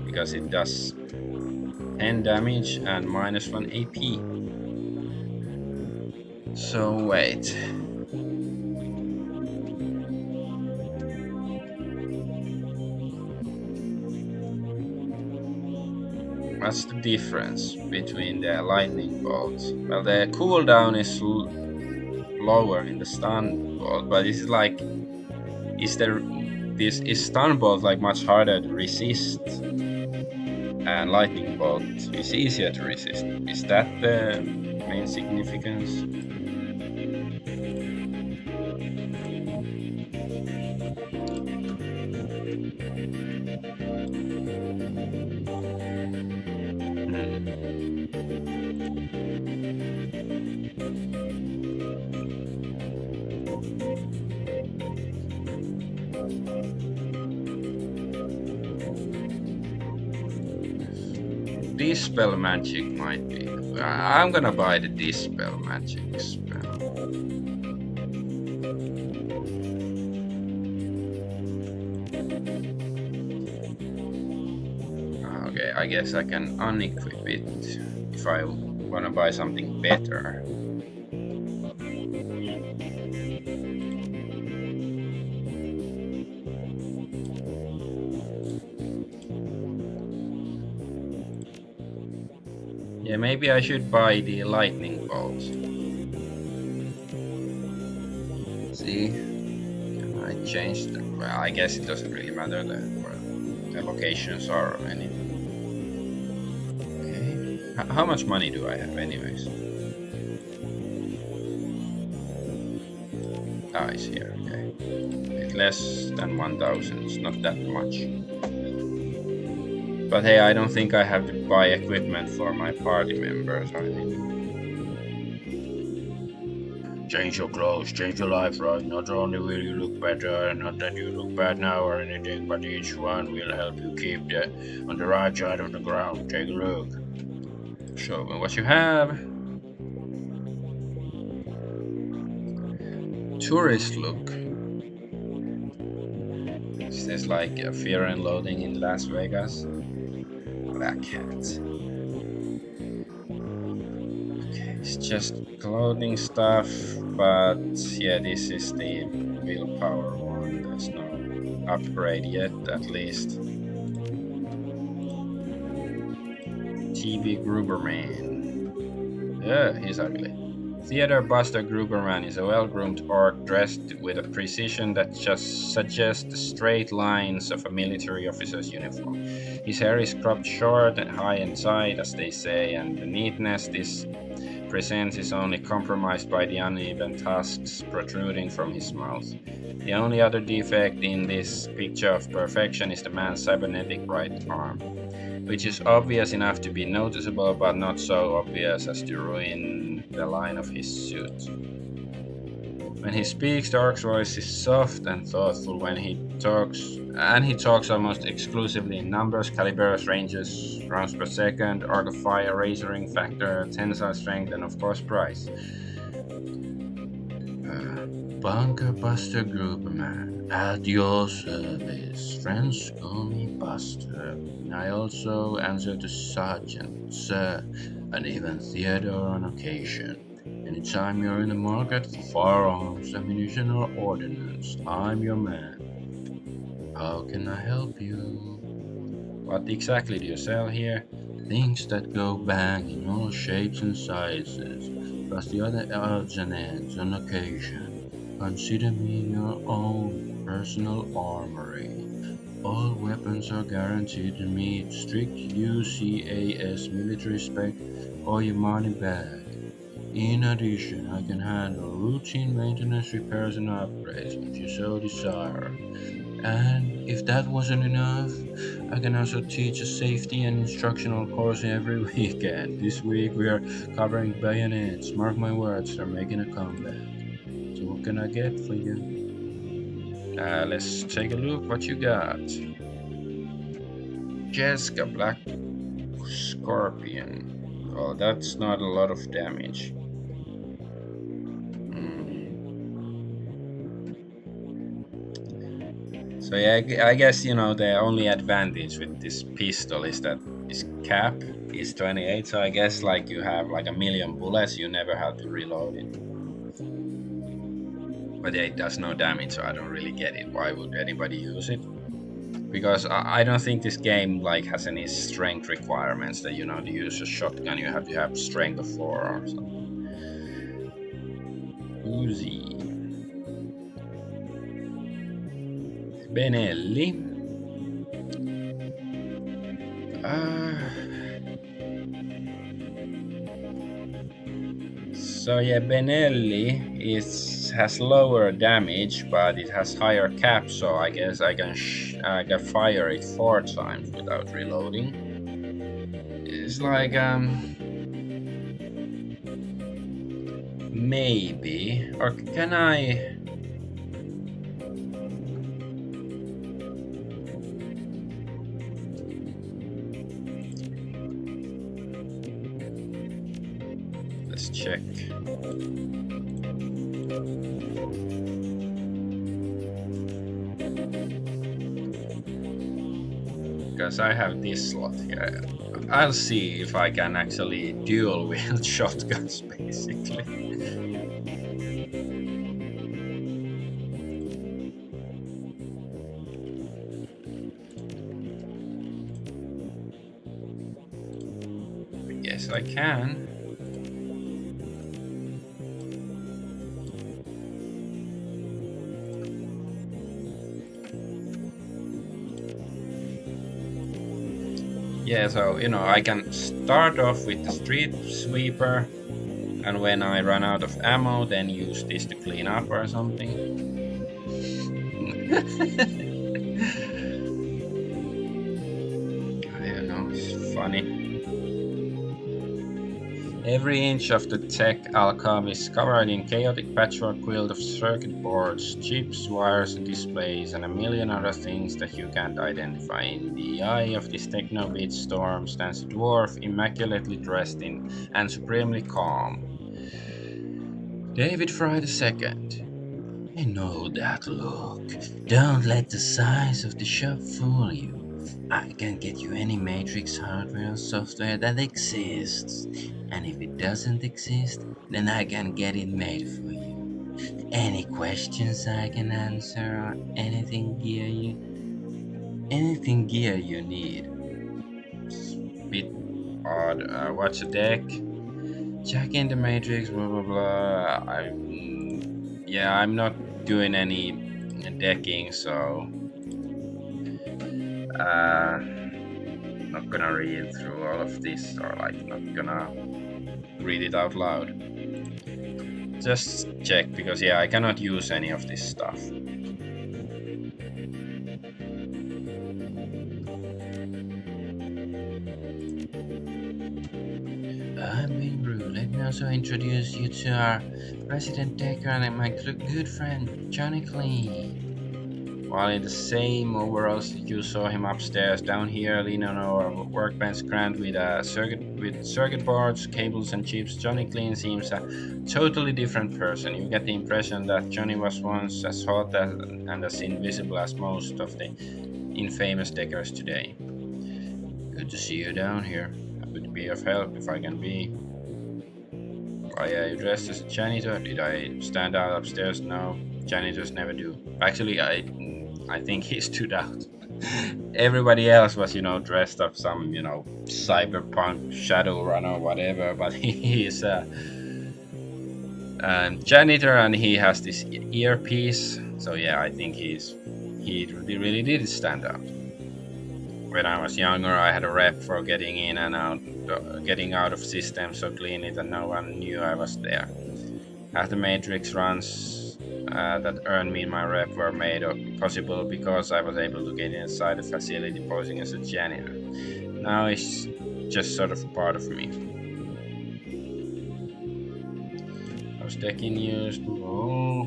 because it does 10 damage and -1 AP. So wait. What's the difference between the lightning bolt? Well, the cooldown is lower in the stun bolt, but it's like, is stun bolt like much harder to resist, and lightning bolt is easier to resist? Is that the main significance? Dispel magic might be. I'm gonna buy the dispel magic spell. Okay, I guess I can unequip it if I wanna buy something better. Yeah, maybe I should buy the lightning bolt. See? I changed them. Well, I guess it doesn't really matter where the locations are or anything. Okay. How much money do I have anyways? Ah, it's here, okay. It's less than 1,000, it's not that much. But hey, I don't think I have to buy equipment for my party members or anything. Change your clothes, change your life, right? Not only will you look better, not that you look bad now or anything, but each one will help you keep on the right side of the ground. Take a look. Show me what you have. Tourist look. Is this like a Fear and Loathing in Las Vegas? Black hat. Okay, it's just clothing stuff, but yeah, this is the willpower one. There's no upgrade yet, at least. TV Gruberman. Yeah, he's ugly. Theater Buster Gruberman is a well-groomed orc dressed with a precision that just suggests the straight lines of a military officer's uniform. His hair is cropped short and high inside, as they say, and the neatness this presents is only compromised by the uneven tusks protruding from his mouth. The only other defect in this picture of perfection is the man's cybernetic right arm, which is obvious enough to be noticeable, but not so obvious as to ruin the line of his suit. When he speaks, Dark's voice is soft and thoughtful when he talks, and he talks almost exclusively in numbers, calibers, ranges, rounds per second, arc of fire, razoring factor, tensile strength, and of course price. Bunker Buster Gruberman, at your service. Friends call me Buster. I also answer to Sergeant, Sir, and even Theodore on occasion. Anytime you're in the market for firearms, ammunition, or ordnance, I'm your man. How can I help you? What exactly do you sell here? Things that go bang in all shapes and sizes, plus the other odds and ends on occasion. Consider me your own personal armory. All weapons are guaranteed to meet strict UCAS military spec or your money back. In addition, I can handle routine maintenance, repairs, and upgrades if you so desire. And if that wasn't enough, I can also teach a safety and instructional course every weekend. This week we are covering bayonets. Mark my words, they're making a comeback. So what can I get for you? Let's take a look what you got. Jessica Black Scorpion. Oh, that's not a lot of damage. So yeah, I guess the only advantage with this pistol is that this cap is 28. So I guess like you have like a million bullets, you never have to reload it. But yeah, it does no damage, so I don't really get it. Why would anybody use it? Because I don't think this game like has any strength requirements that to use a shotgun you have to have strength of 4 or something. Uzi. Benelli. So yeah, Benelli has lower damage, but it has higher cap. So I guess I can fire it 4 times without reloading. It's like maybe, or can I? Let's check. Because I have this slot here. I'll see if I can actually dual wield shotguns, basically. Yes, I can. Yeah, so I can start off with the street sweeper, and when I run out of ammo, then use this to clean up or something. I don't know, it's funny. Every inch of the tech alcove is covered in chaotic patchwork quilt of circuit boards, chips, wires, displays, and a million other things that you can't identify. In the eye of this techno-beat storm stands a dwarf, immaculately dressed in and supremely calm. David Fry II. I know that look. Don't let the size of the shop fool you. I can get you any Matrix hardware or software that exists. And if it doesn't exist, then I can get it made for you. Any questions I can answer or anything gear you need. It's a bit odd. Watch the deck. Check in the Matrix, blah blah blah. I'm not doing any decking, so not gonna read through all of this, or like not gonna read it out loud. Just check, because I cannot use any of this stuff. I'm being rude, let me also introduce you to our President Decker and my good friend Johnny Clean. While in the same overalls you saw him upstairs, down here leaning on our workbench crammed with circuit boards, cables, and chips, Johnny Clean seems a totally different person. You get the impression that Johnny was once as and as invisible as most of the infamous Deckers today. Good to see you down here. Happy to be of help if I can be. Why are you dressed as a janitor? Did I stand out upstairs? No, janitors never do. Actually, I think he stood out. Everybody else was, dressed up some, cyberpunk Shadowrun or whatever, but he is a janitor and he has this earpiece. So yeah, I think he really did stand out. When I was younger, I had a rep for getting in and out, getting out of systems so cleanly that no one knew I was there. Half the Matrix runs that earned me my rep were made possible because I was able to get inside the facility posing as a janitor. Now it's just sort of part of me. How's taking used? Oh.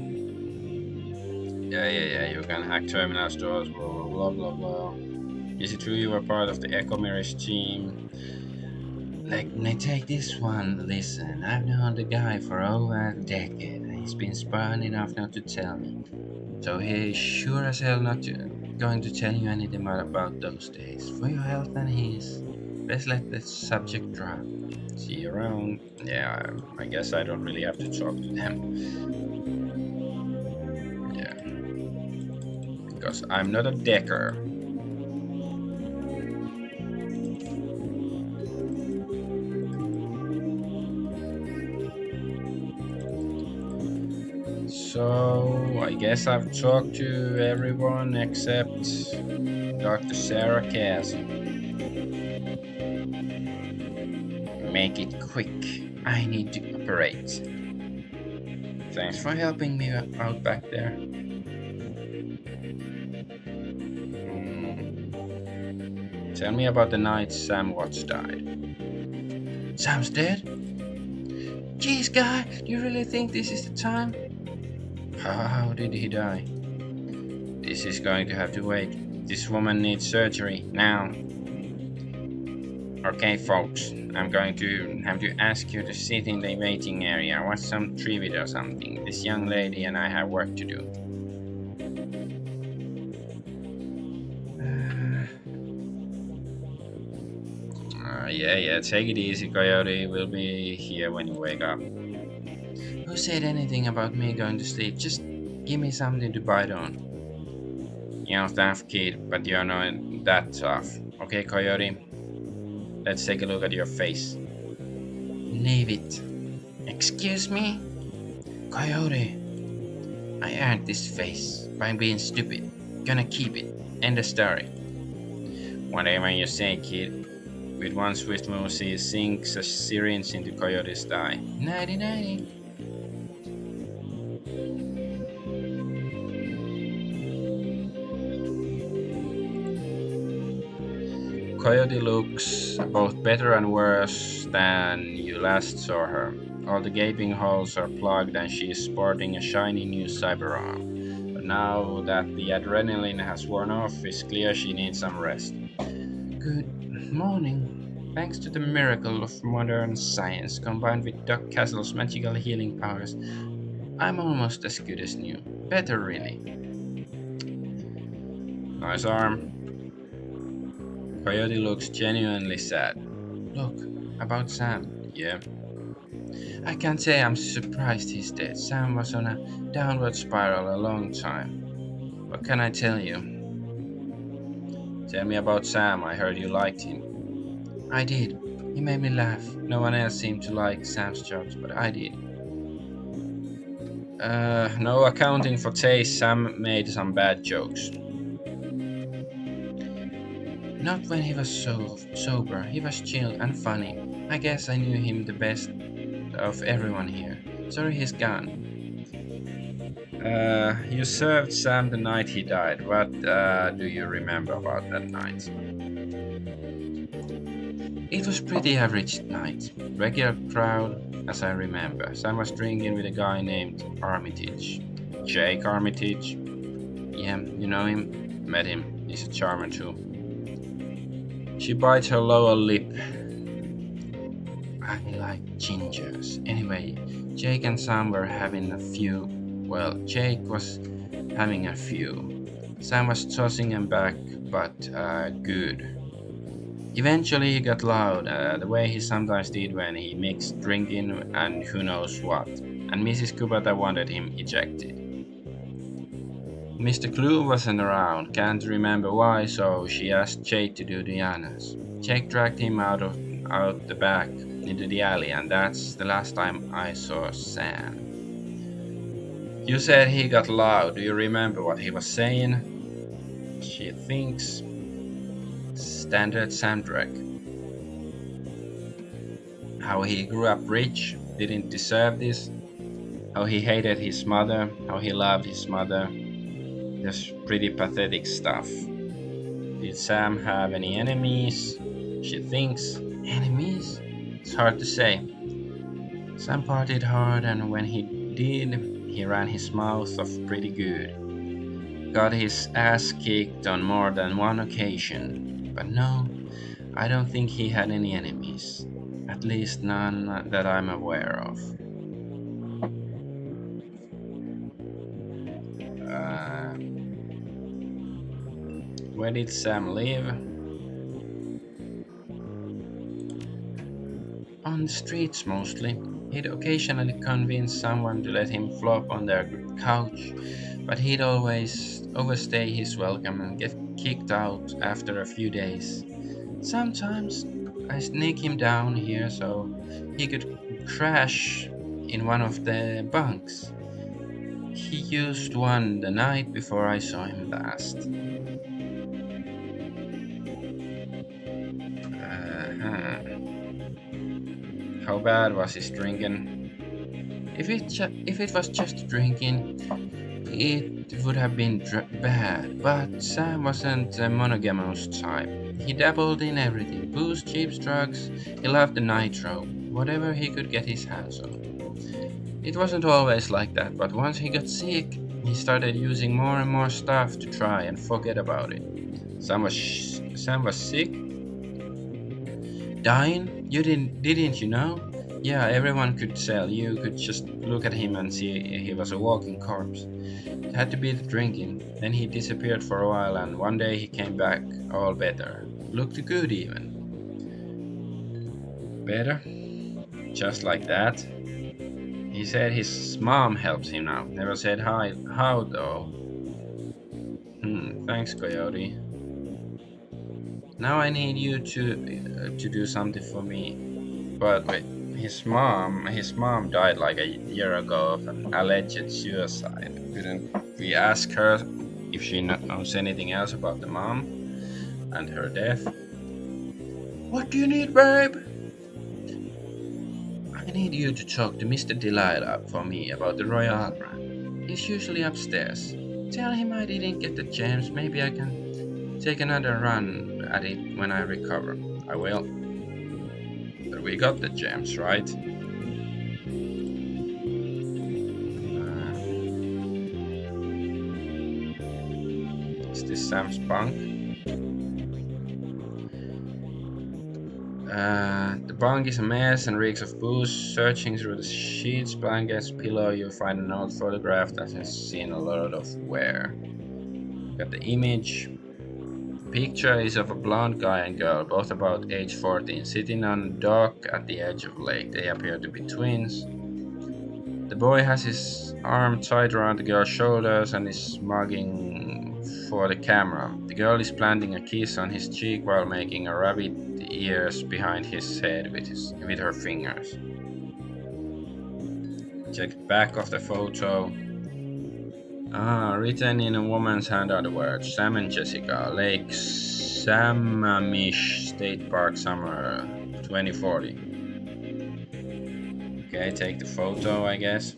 Yeah. You can hack terminal stores, blah. Is it true you were part of the Echo Mirrors team? Let me take this one. Listen, I've known the guy for over a decade, and he's been smart enough not to tell me. So he's sure as hell not going to tell you anything about those days. For your health and his, let's let the subject drop. See you around. Yeah, I guess I don't really have to talk to them. Yeah. Because I'm not a Decker. So, I guess I've talked to everyone except Dr. Sarah Castle. Make it quick. I need to operate. Thanks for helping me out back there. Tell me about the night Sam Watts died. Sam's dead? Jeez, guy, do you really think this is the time? How did he die? This is going to have to wait. This woman needs surgery now. Okay, folks, I'm going to have to ask you to sit in the waiting area, watch some trivia or something. This young lady and I have work to do. Yeah, take it easy, Coyote. We'll be here when you wake up. Who said anything about me going to sleep? Just give me something to bite on. You're tough, kid, but you're not that tough. Okay, Coyote? Let's take a look at your face. Leave it. Excuse me? Coyote. I earned this face by being stupid. Gonna keep it. End of story. Whatever you say, kid. With one swift move, she sinks a syringe into Coyote's thigh. Nighty. Coyote looks both better and worse than you last saw her. All the gaping holes are plugged and she is sporting a shiny new cyber arm. But now that the adrenaline has worn off, it's clear she needs some rest. Good morning. Thanks to the miracle of modern science combined with Doc Castle's magical healing powers, I'm almost as good as new. Better, really. Nice arm. Coyote looks genuinely sad. Look, about Sam. Yeah. I can't say I'm surprised he's dead. Sam was on a downward spiral a long time. What can I tell you? Tell me about Sam. I heard you liked him. I did. He made me laugh. No one else seemed to like Sam's jokes, but I did. No accounting for taste. Sam made some bad jokes. Not when he was so sober. He was chill and funny. I guess I knew him the best of everyone here. Sorry he's gone. You served Sam the night he died. What do you remember about that night? It was pretty average night. Regular crowd, as I remember. Sam was drinking with a guy named Armitage. Jake Armitage. Yeah, you know him? Met him. He's a charmer too. She bites her lower lip. I like gingers. Anyway, Jake and Sam were having a few. Well, Jake was having a few. Sam was tossing him back, but good. Eventually, he got loud, the way he sometimes did when he mixed drinking and who knows what, and Mrs. Kubata wanted him ejected. Mr. Clue wasn't around, can't remember why, so she asked Jake to do the honors. Jake dragged him out the back into the alley, and that's the last time I saw Sam. You said he got loud. Do you remember what he was saying? She thinks. Standard Sam Drake. How he grew up rich, didn't deserve this. How he hated his mother, how he loved his mother. Just pretty pathetic stuff. Did Sam have any enemies? She thinks. Enemies? It's hard to say. Sam partied hard, and when he did, he ran his mouth off pretty good. Got his ass kicked on more than one occasion. But no, I don't think he had any enemies. At least none that I'm aware of. Uh, where did Sam live? On the streets mostly. He'd occasionally convince someone to let him flop on their couch, but he'd always overstay his welcome and get kicked out after a few days. Sometimes I sneak him down here so he could crash in one of the bunks. He used one the night before I saw him last. Uh-huh. How bad was his drinking? If it was just drinking, it would have been bad. But Sam wasn't a monogamous type. He dabbled in everything: booze, cheap drugs. He loved the nitro, whatever he could get his hands on. It wasn't always like that, but once he got sick, he started using more and more stuff to try and forget about it. Sam was sick, dying. Didn't you know? Yeah, everyone could tell. You could just look at him and see he was a walking corpse. It had to be the drinking. Then he disappeared for a while, and one day he came back all better. Looked good even. Better? Just like that? He said his mom helps him now. Never said how though. Thanks, Coyote. Now I need you to do something for me. But wait, his mom died like a year ago of an alleged suicide. Couldn't we ask her if she knows anything else about the mom and her death? What do you need, babe? I need you to talk to Mr. Delilah for me about the Royal Albert. He's usually upstairs. Tell him I didn't get the gems. Maybe I can take another run at it when I recover. I will. But we got the gems, right? Is this Sam's bunk? The bunk is a mess and reeks of booze. Searching through the sheets, blankets, pillow, you'll find an old photograph that has seen a lot of wear. Got the image. Picture is of a blonde guy and girl, both about age 14, sitting on a dock at the edge of a lake. They appear to be twins. The boy has his arm tied around the girl's shoulders and is mugging for the camera. The girl is planting a kiss on his cheek while making a rabbit ears behind his head with her fingers. Check the back of the photo. Written in a woman's hand are the words Sam and Jessica, Lake Sammamish State Park, summer 2040. Okay, take the photo, I guess.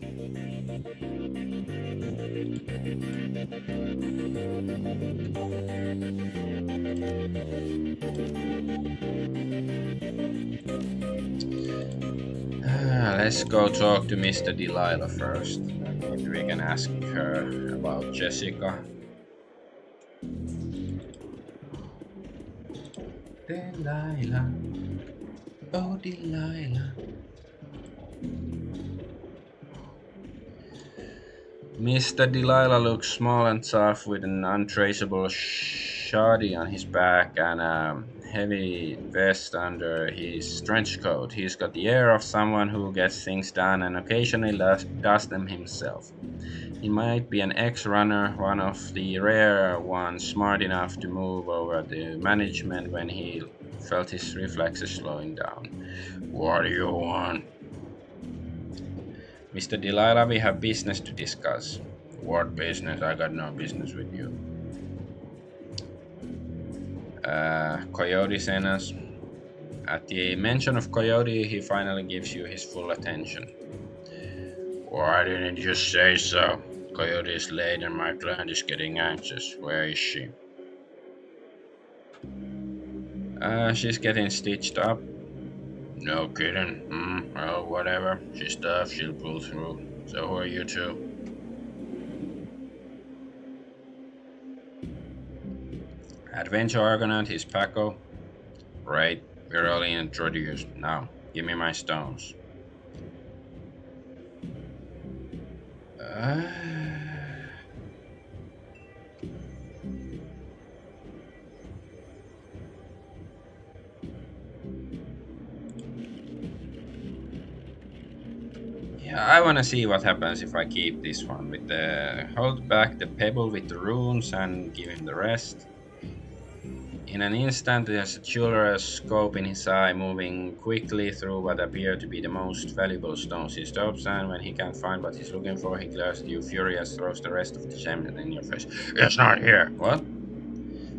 Let's go talk to Mr. Delilah first. Maybe we can ask her about Jessica. Delilah, oh Delilah. Mr. Delilah looks small and tough with an untraceable shoddy on his back and a heavy vest under his trench coat. He's got the air of someone who gets things done and occasionally does them himself. He might be an ex-runner, one of the rare ones smart enough to move over the management when he felt his reflexes slowing down. What do you want? Mr. Delilah, we have business to discuss. What business? I got no business with you. Coyote sent us. At the mention of Coyote, he finally gives you his full attention. Why didn't you say so? Coyote is late and my client is getting anxious. Where is she? She's getting stitched up. No kidding. Well, whatever. She's tough, she'll pull through. So who are you two? Adventure Argonaut, he's Paco. Right, we're only introduced. Now, give me my stones. Uh... Yeah, I wanna see what happens if I keep this one with the hold back the pebble with the runes and give him the rest. In an instant, there's a jeweler's scope in his eye, moving quickly through what appear to be the most valuable stones. He stops, and when he can't find what he's looking for, he glares at you, furious, throws the rest of the gems in your face. It's not here. What?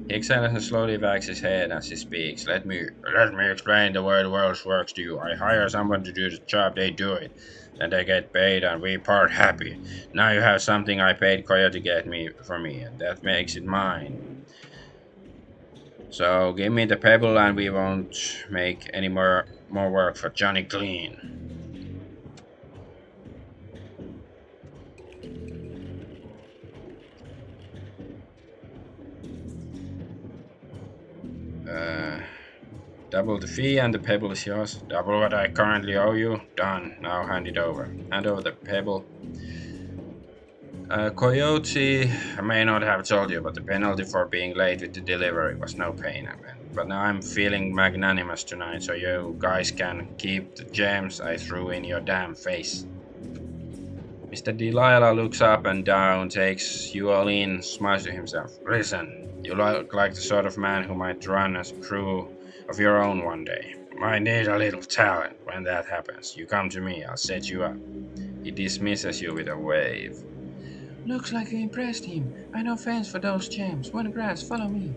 He exhales and slowly wags his head as he speaks. Let me explain the way the world works to you. I hire someone to do the job, they do it. Then they get paid, and we part happy. Now you have something I paid Coyote to get me for me, and that makes it mine. So give me the pebble and we won't make any more work for Johnny Clean. Double the fee and the pebble is yours. Double what I currently owe you. Done. Now hand it over. Hand over the pebble. Coyote, I may not have told you, but the penalty for being late with the delivery was no pain. But now I'm feeling magnanimous tonight, so you guys can keep the gems I threw in your damn face. Mr. Delilah looks up and down, takes you all in, smiles to himself. Listen, you look like the sort of man who might run a crew of your own one day. Might need a little talent. When that happens, you come to me, I'll set you up. He dismisses you with a wave. Looks like you impressed him. I know fans for those gems. One grass, follow me.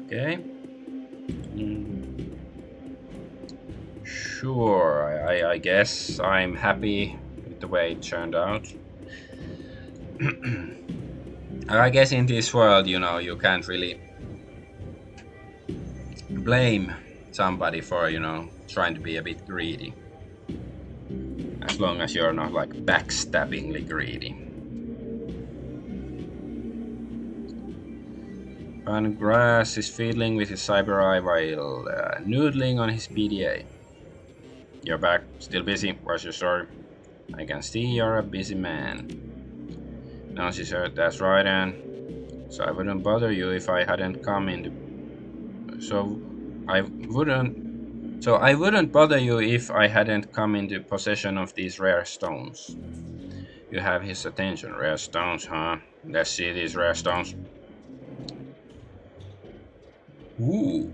Okay. Sure, I guess I'm happy with the way it turned out. I guess in this world, you can't really blame somebody for, trying to be a bit greedy. As long as you're not like backstabbingly greedy. Van Grass is fiddling with his cyber eye while noodling on his PDA. You're back, still busy, what's your story? I can see you're a busy man. No, she said, that's right, Anne. So I wouldn't bother you if I hadn't come into... So I wouldn't bother you if I hadn't come into possession of these rare stones. You have his attention. Rare stones, huh? Let's see these rare stones. Ooh.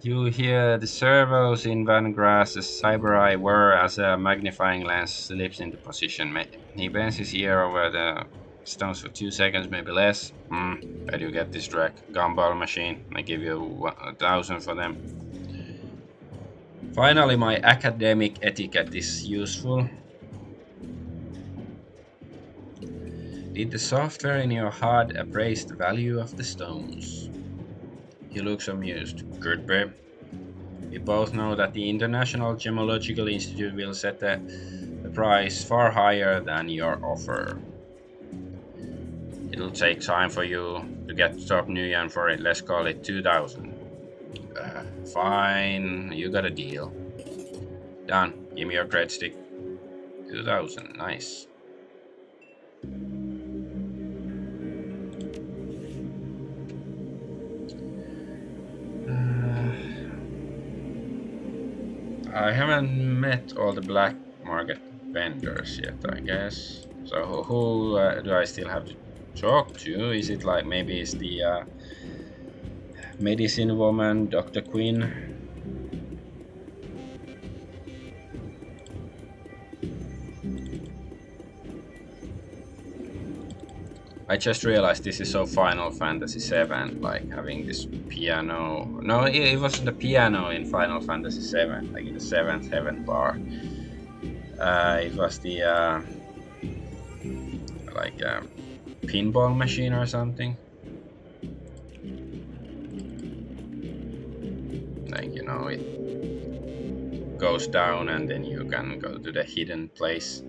You hear the servos in Van Grass's cyber eye whir as a magnifying lens slips into position. He bends his ear over the stones for 2 seconds, maybe less. Where do you get this drag? Gumball machine. I give you 1,000 for them. Finally, my academic etiquette is useful. Did the software in your HUD appraise the value of the stones? He looks amused. Good, babe. We both know that the International Gemological Institute will set the price far higher than your offer. It'll take time for you to get top new yen for it. Let's call it 2000. Fine, you got a deal. Done. Give me your credit stick. 2000. Nice. I haven't met all the black market vendors yet, I guess. So who do I still have to talk to? Is it like maybe it's the medicine woman, Dr. Quinn? I just realized this is so Final Fantasy VII, like having this piano. No, it wasn't the piano in Final Fantasy VII, like in the seventh heaven bar. It was the like pinball machine or something. Like it goes down and then you can go to the hidden place.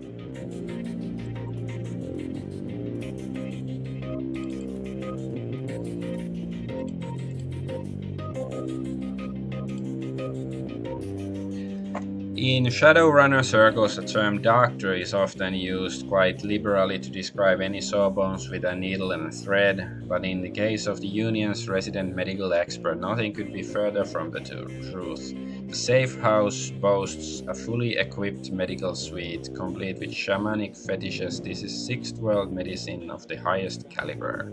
In Shadowrunner circles, the term doctor is often used quite liberally to describe any sawbones with a needle and a thread, but in the case of the Union's resident medical expert, nothing could be further from the truth. The safe house boasts a fully equipped medical suite, complete with shamanic fetishes. This is sixth world medicine of the highest caliber.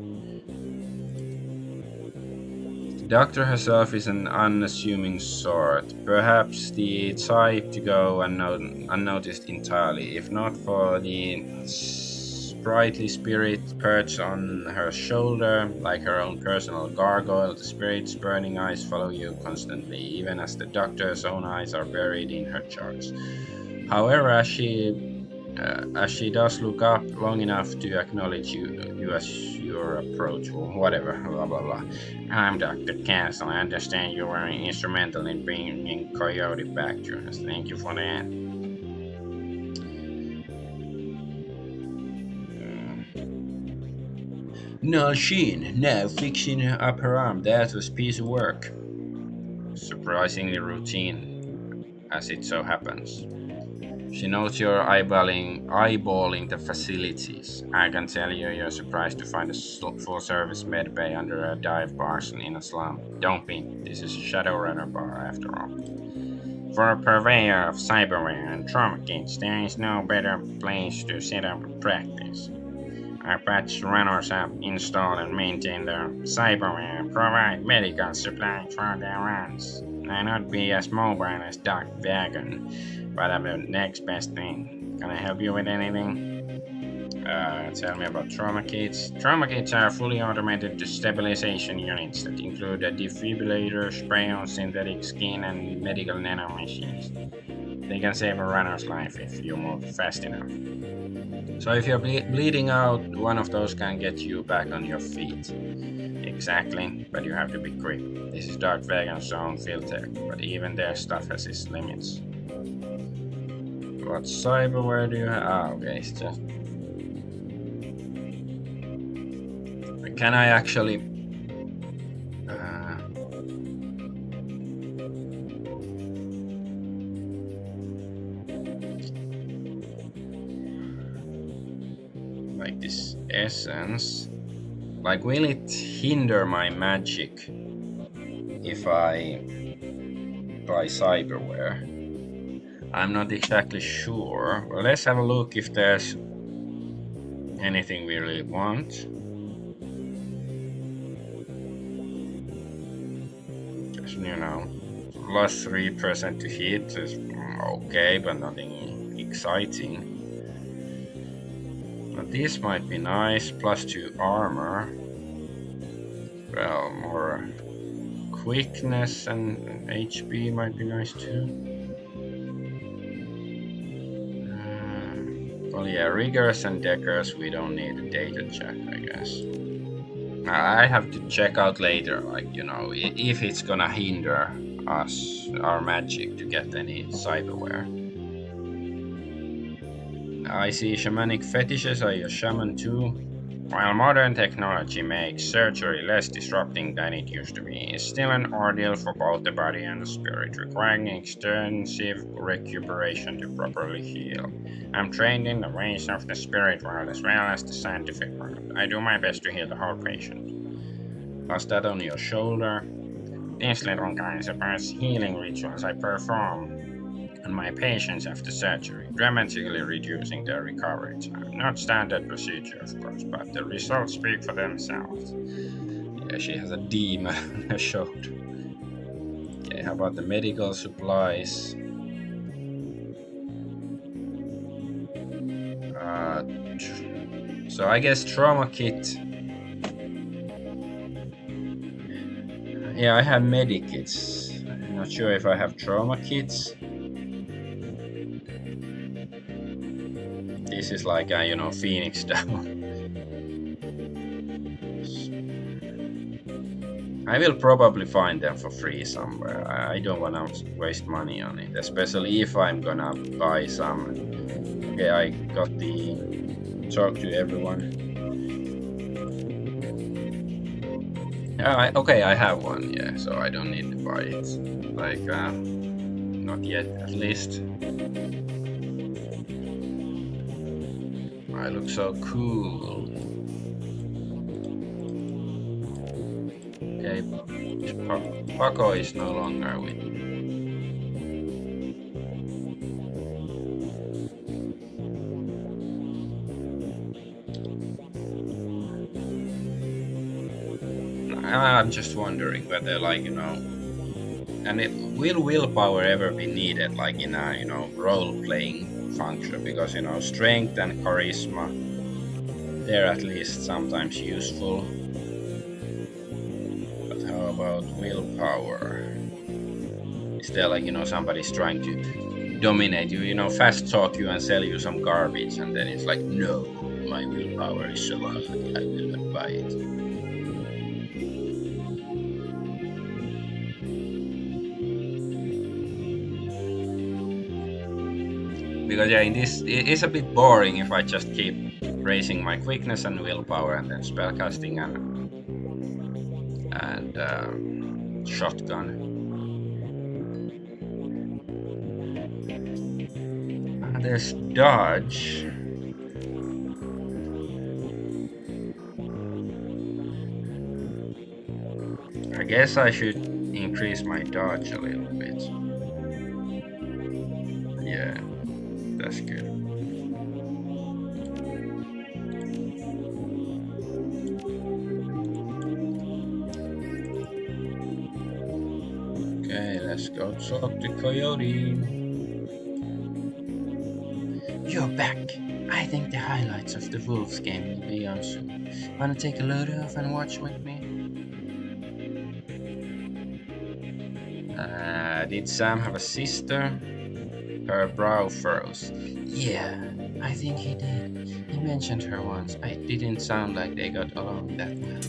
The doctor herself is an unassuming sort, perhaps the type to go unnoticed entirely, if not for the sprightly spirit perched on her shoulder, like her own personal gargoyle. The spirit's burning eyes follow you constantly, even as the doctor's own eyes are buried in her charts. However, as she does look up long enough to acknowledge you as your approach, or whatever, blah blah blah. I'm Dr. Castle. I understand you were instrumental in bringing Coyote back to us. Thank you for that. No, Sheen. No, fixing up her arm. That was a piece of work. Surprisingly routine, as it so happens. She knows you're eyeballing the facilities. I can tell you're surprised to find a full-service med bay under a dive bar in a slum. Don't be. This is a Shadowrunner bar, after all. For a purveyor of cyberware and trauma kits, there is no better place to set up a practice. Our patch runners have installed and maintain their cyberware and provide medical supplies for their runs. May not be as mobile as Dark Wagon, but I'm the next best thing. Can I help you with anything? Tell me about trauma kits. Trauma kits are fully automated stabilization units that include a defibrillator, spray-on synthetic skin, and medical nanomachines. They can save a runner's life if you move fast enough. So if you're bleeding out, one of those can get you back on your feet. Exactly, but you have to be quick. This is Dark Vagon's own field tech, but even their stuff has its limits. What cyberware do you have? Okay, it's just... Can I actually... like this essence... Like, will it hinder my magic if I buy cyberware? I'm not exactly sure. Well, let's have a look if there's anything we really want. Just, plus 3% to hit is okay, but nothing exciting. But this might be nice. Plus 2 armor. Well, more quickness and HP might be nice too. Well, yeah, riggers and deckers, we don't need a data check, I guess. I have to check out later, like, if it's gonna hinder us our magic to get any cyberware. I see shamanic fetishes are your shaman too. While modern technology makes surgery less disrupting than it used to be, it's still an ordeal for both the body and the spirit, requiring extensive recuperation to properly heal. I'm trained in the ways of the spirit world as well as the scientific world. I do my best to heal the whole patient. How's that on your shoulder? These little guys are first healing rituals I perform on my patients after surgery, dramatically reducing their recovery time. Not standard procedure, of course, but the results speak for themselves. Yeah, she has a demon on her shoulder. Okay, how about the medical supplies? Uh, so I guess trauma kit. Yeah, I have medikits. I'm not sure if I have trauma kits. This is like a, Phoenix down. I will probably find them for free somewhere. I don't want to waste money on it, especially if I'm gonna buy some. Okay, I got the talk to everyone. Okay, I have one, yeah, so I don't need to buy it. Like, not yet, at least. I look so cool. Okay, Paco is no longer with me. I'm just wondering whether, like, and will willpower ever be needed, like in a, role-playing function? Because, strength and charisma, they're at least sometimes useful. But how about willpower? Is there, like, somebody's trying to dominate you, fast talk you and sell you some garbage, and then it's like, no, my willpower is so high, I will not buy it. Because yeah, in this it's a bit boring if I just keep raising my quickness and willpower and then spellcasting and shotgun. There's dodge. I guess I should increase my dodge a little bit. Yeah, that's good. Okay, let's go talk to Coyote. You're back. I think the highlights of the Wolves game will be on soon. Wanna take a load off and watch with me? Did Sam have a sister? Her brow furrows. Yeah, I think he did. He mentioned her once. It didn't sound like they got along that well.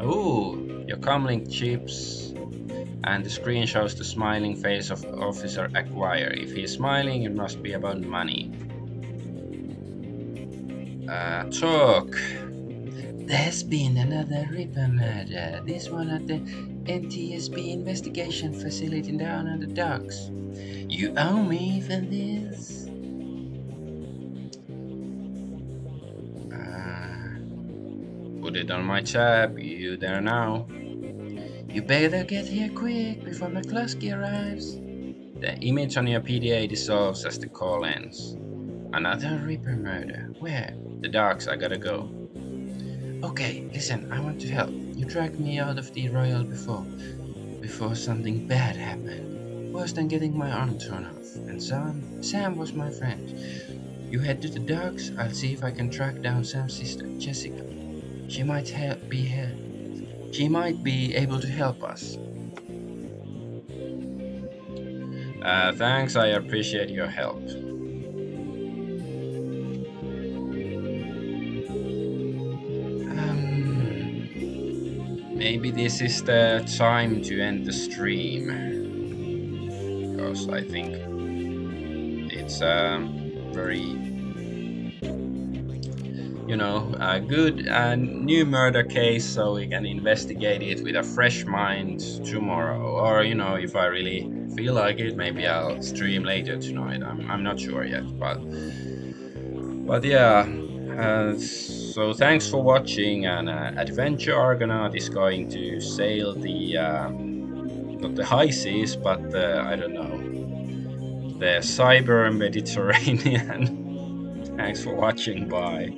Oh, your comlink chips. And the screen shows the smiling face of Officer Acquire. If he's smiling, it must be about money. Talk. There's been another Ripper murder. This one at the NTSB investigation facility down on the docks. You owe me for this. Put it on my tab. You there now? You better get here quick before McCluskey arrives. The image on your PDA dissolves as the call ends. Another Reaper murder. Where? The docks, I gotta go. Okay, listen, I want to help. You dragged me out of the Royal before something bad happened. Worse than getting my arm torn off. And Sam was my friend. You head to the docks, I'll see if I can track down Sam's sister, Jessica. She might be able to help us. Thanks, I appreciate your help. maybe this is the time to end the stream, because I think it's a very, a good and new murder case, so we can investigate it with a fresh mind tomorrow. Or, if I really feel like it, maybe I'll stream later tonight. I'm not sure yet, but yeah. So thanks for watching, and Adventure Argonaut is going to sail the not the high seas, but I don't know, the cyber Mediterranean. Thanks for watching. Bye.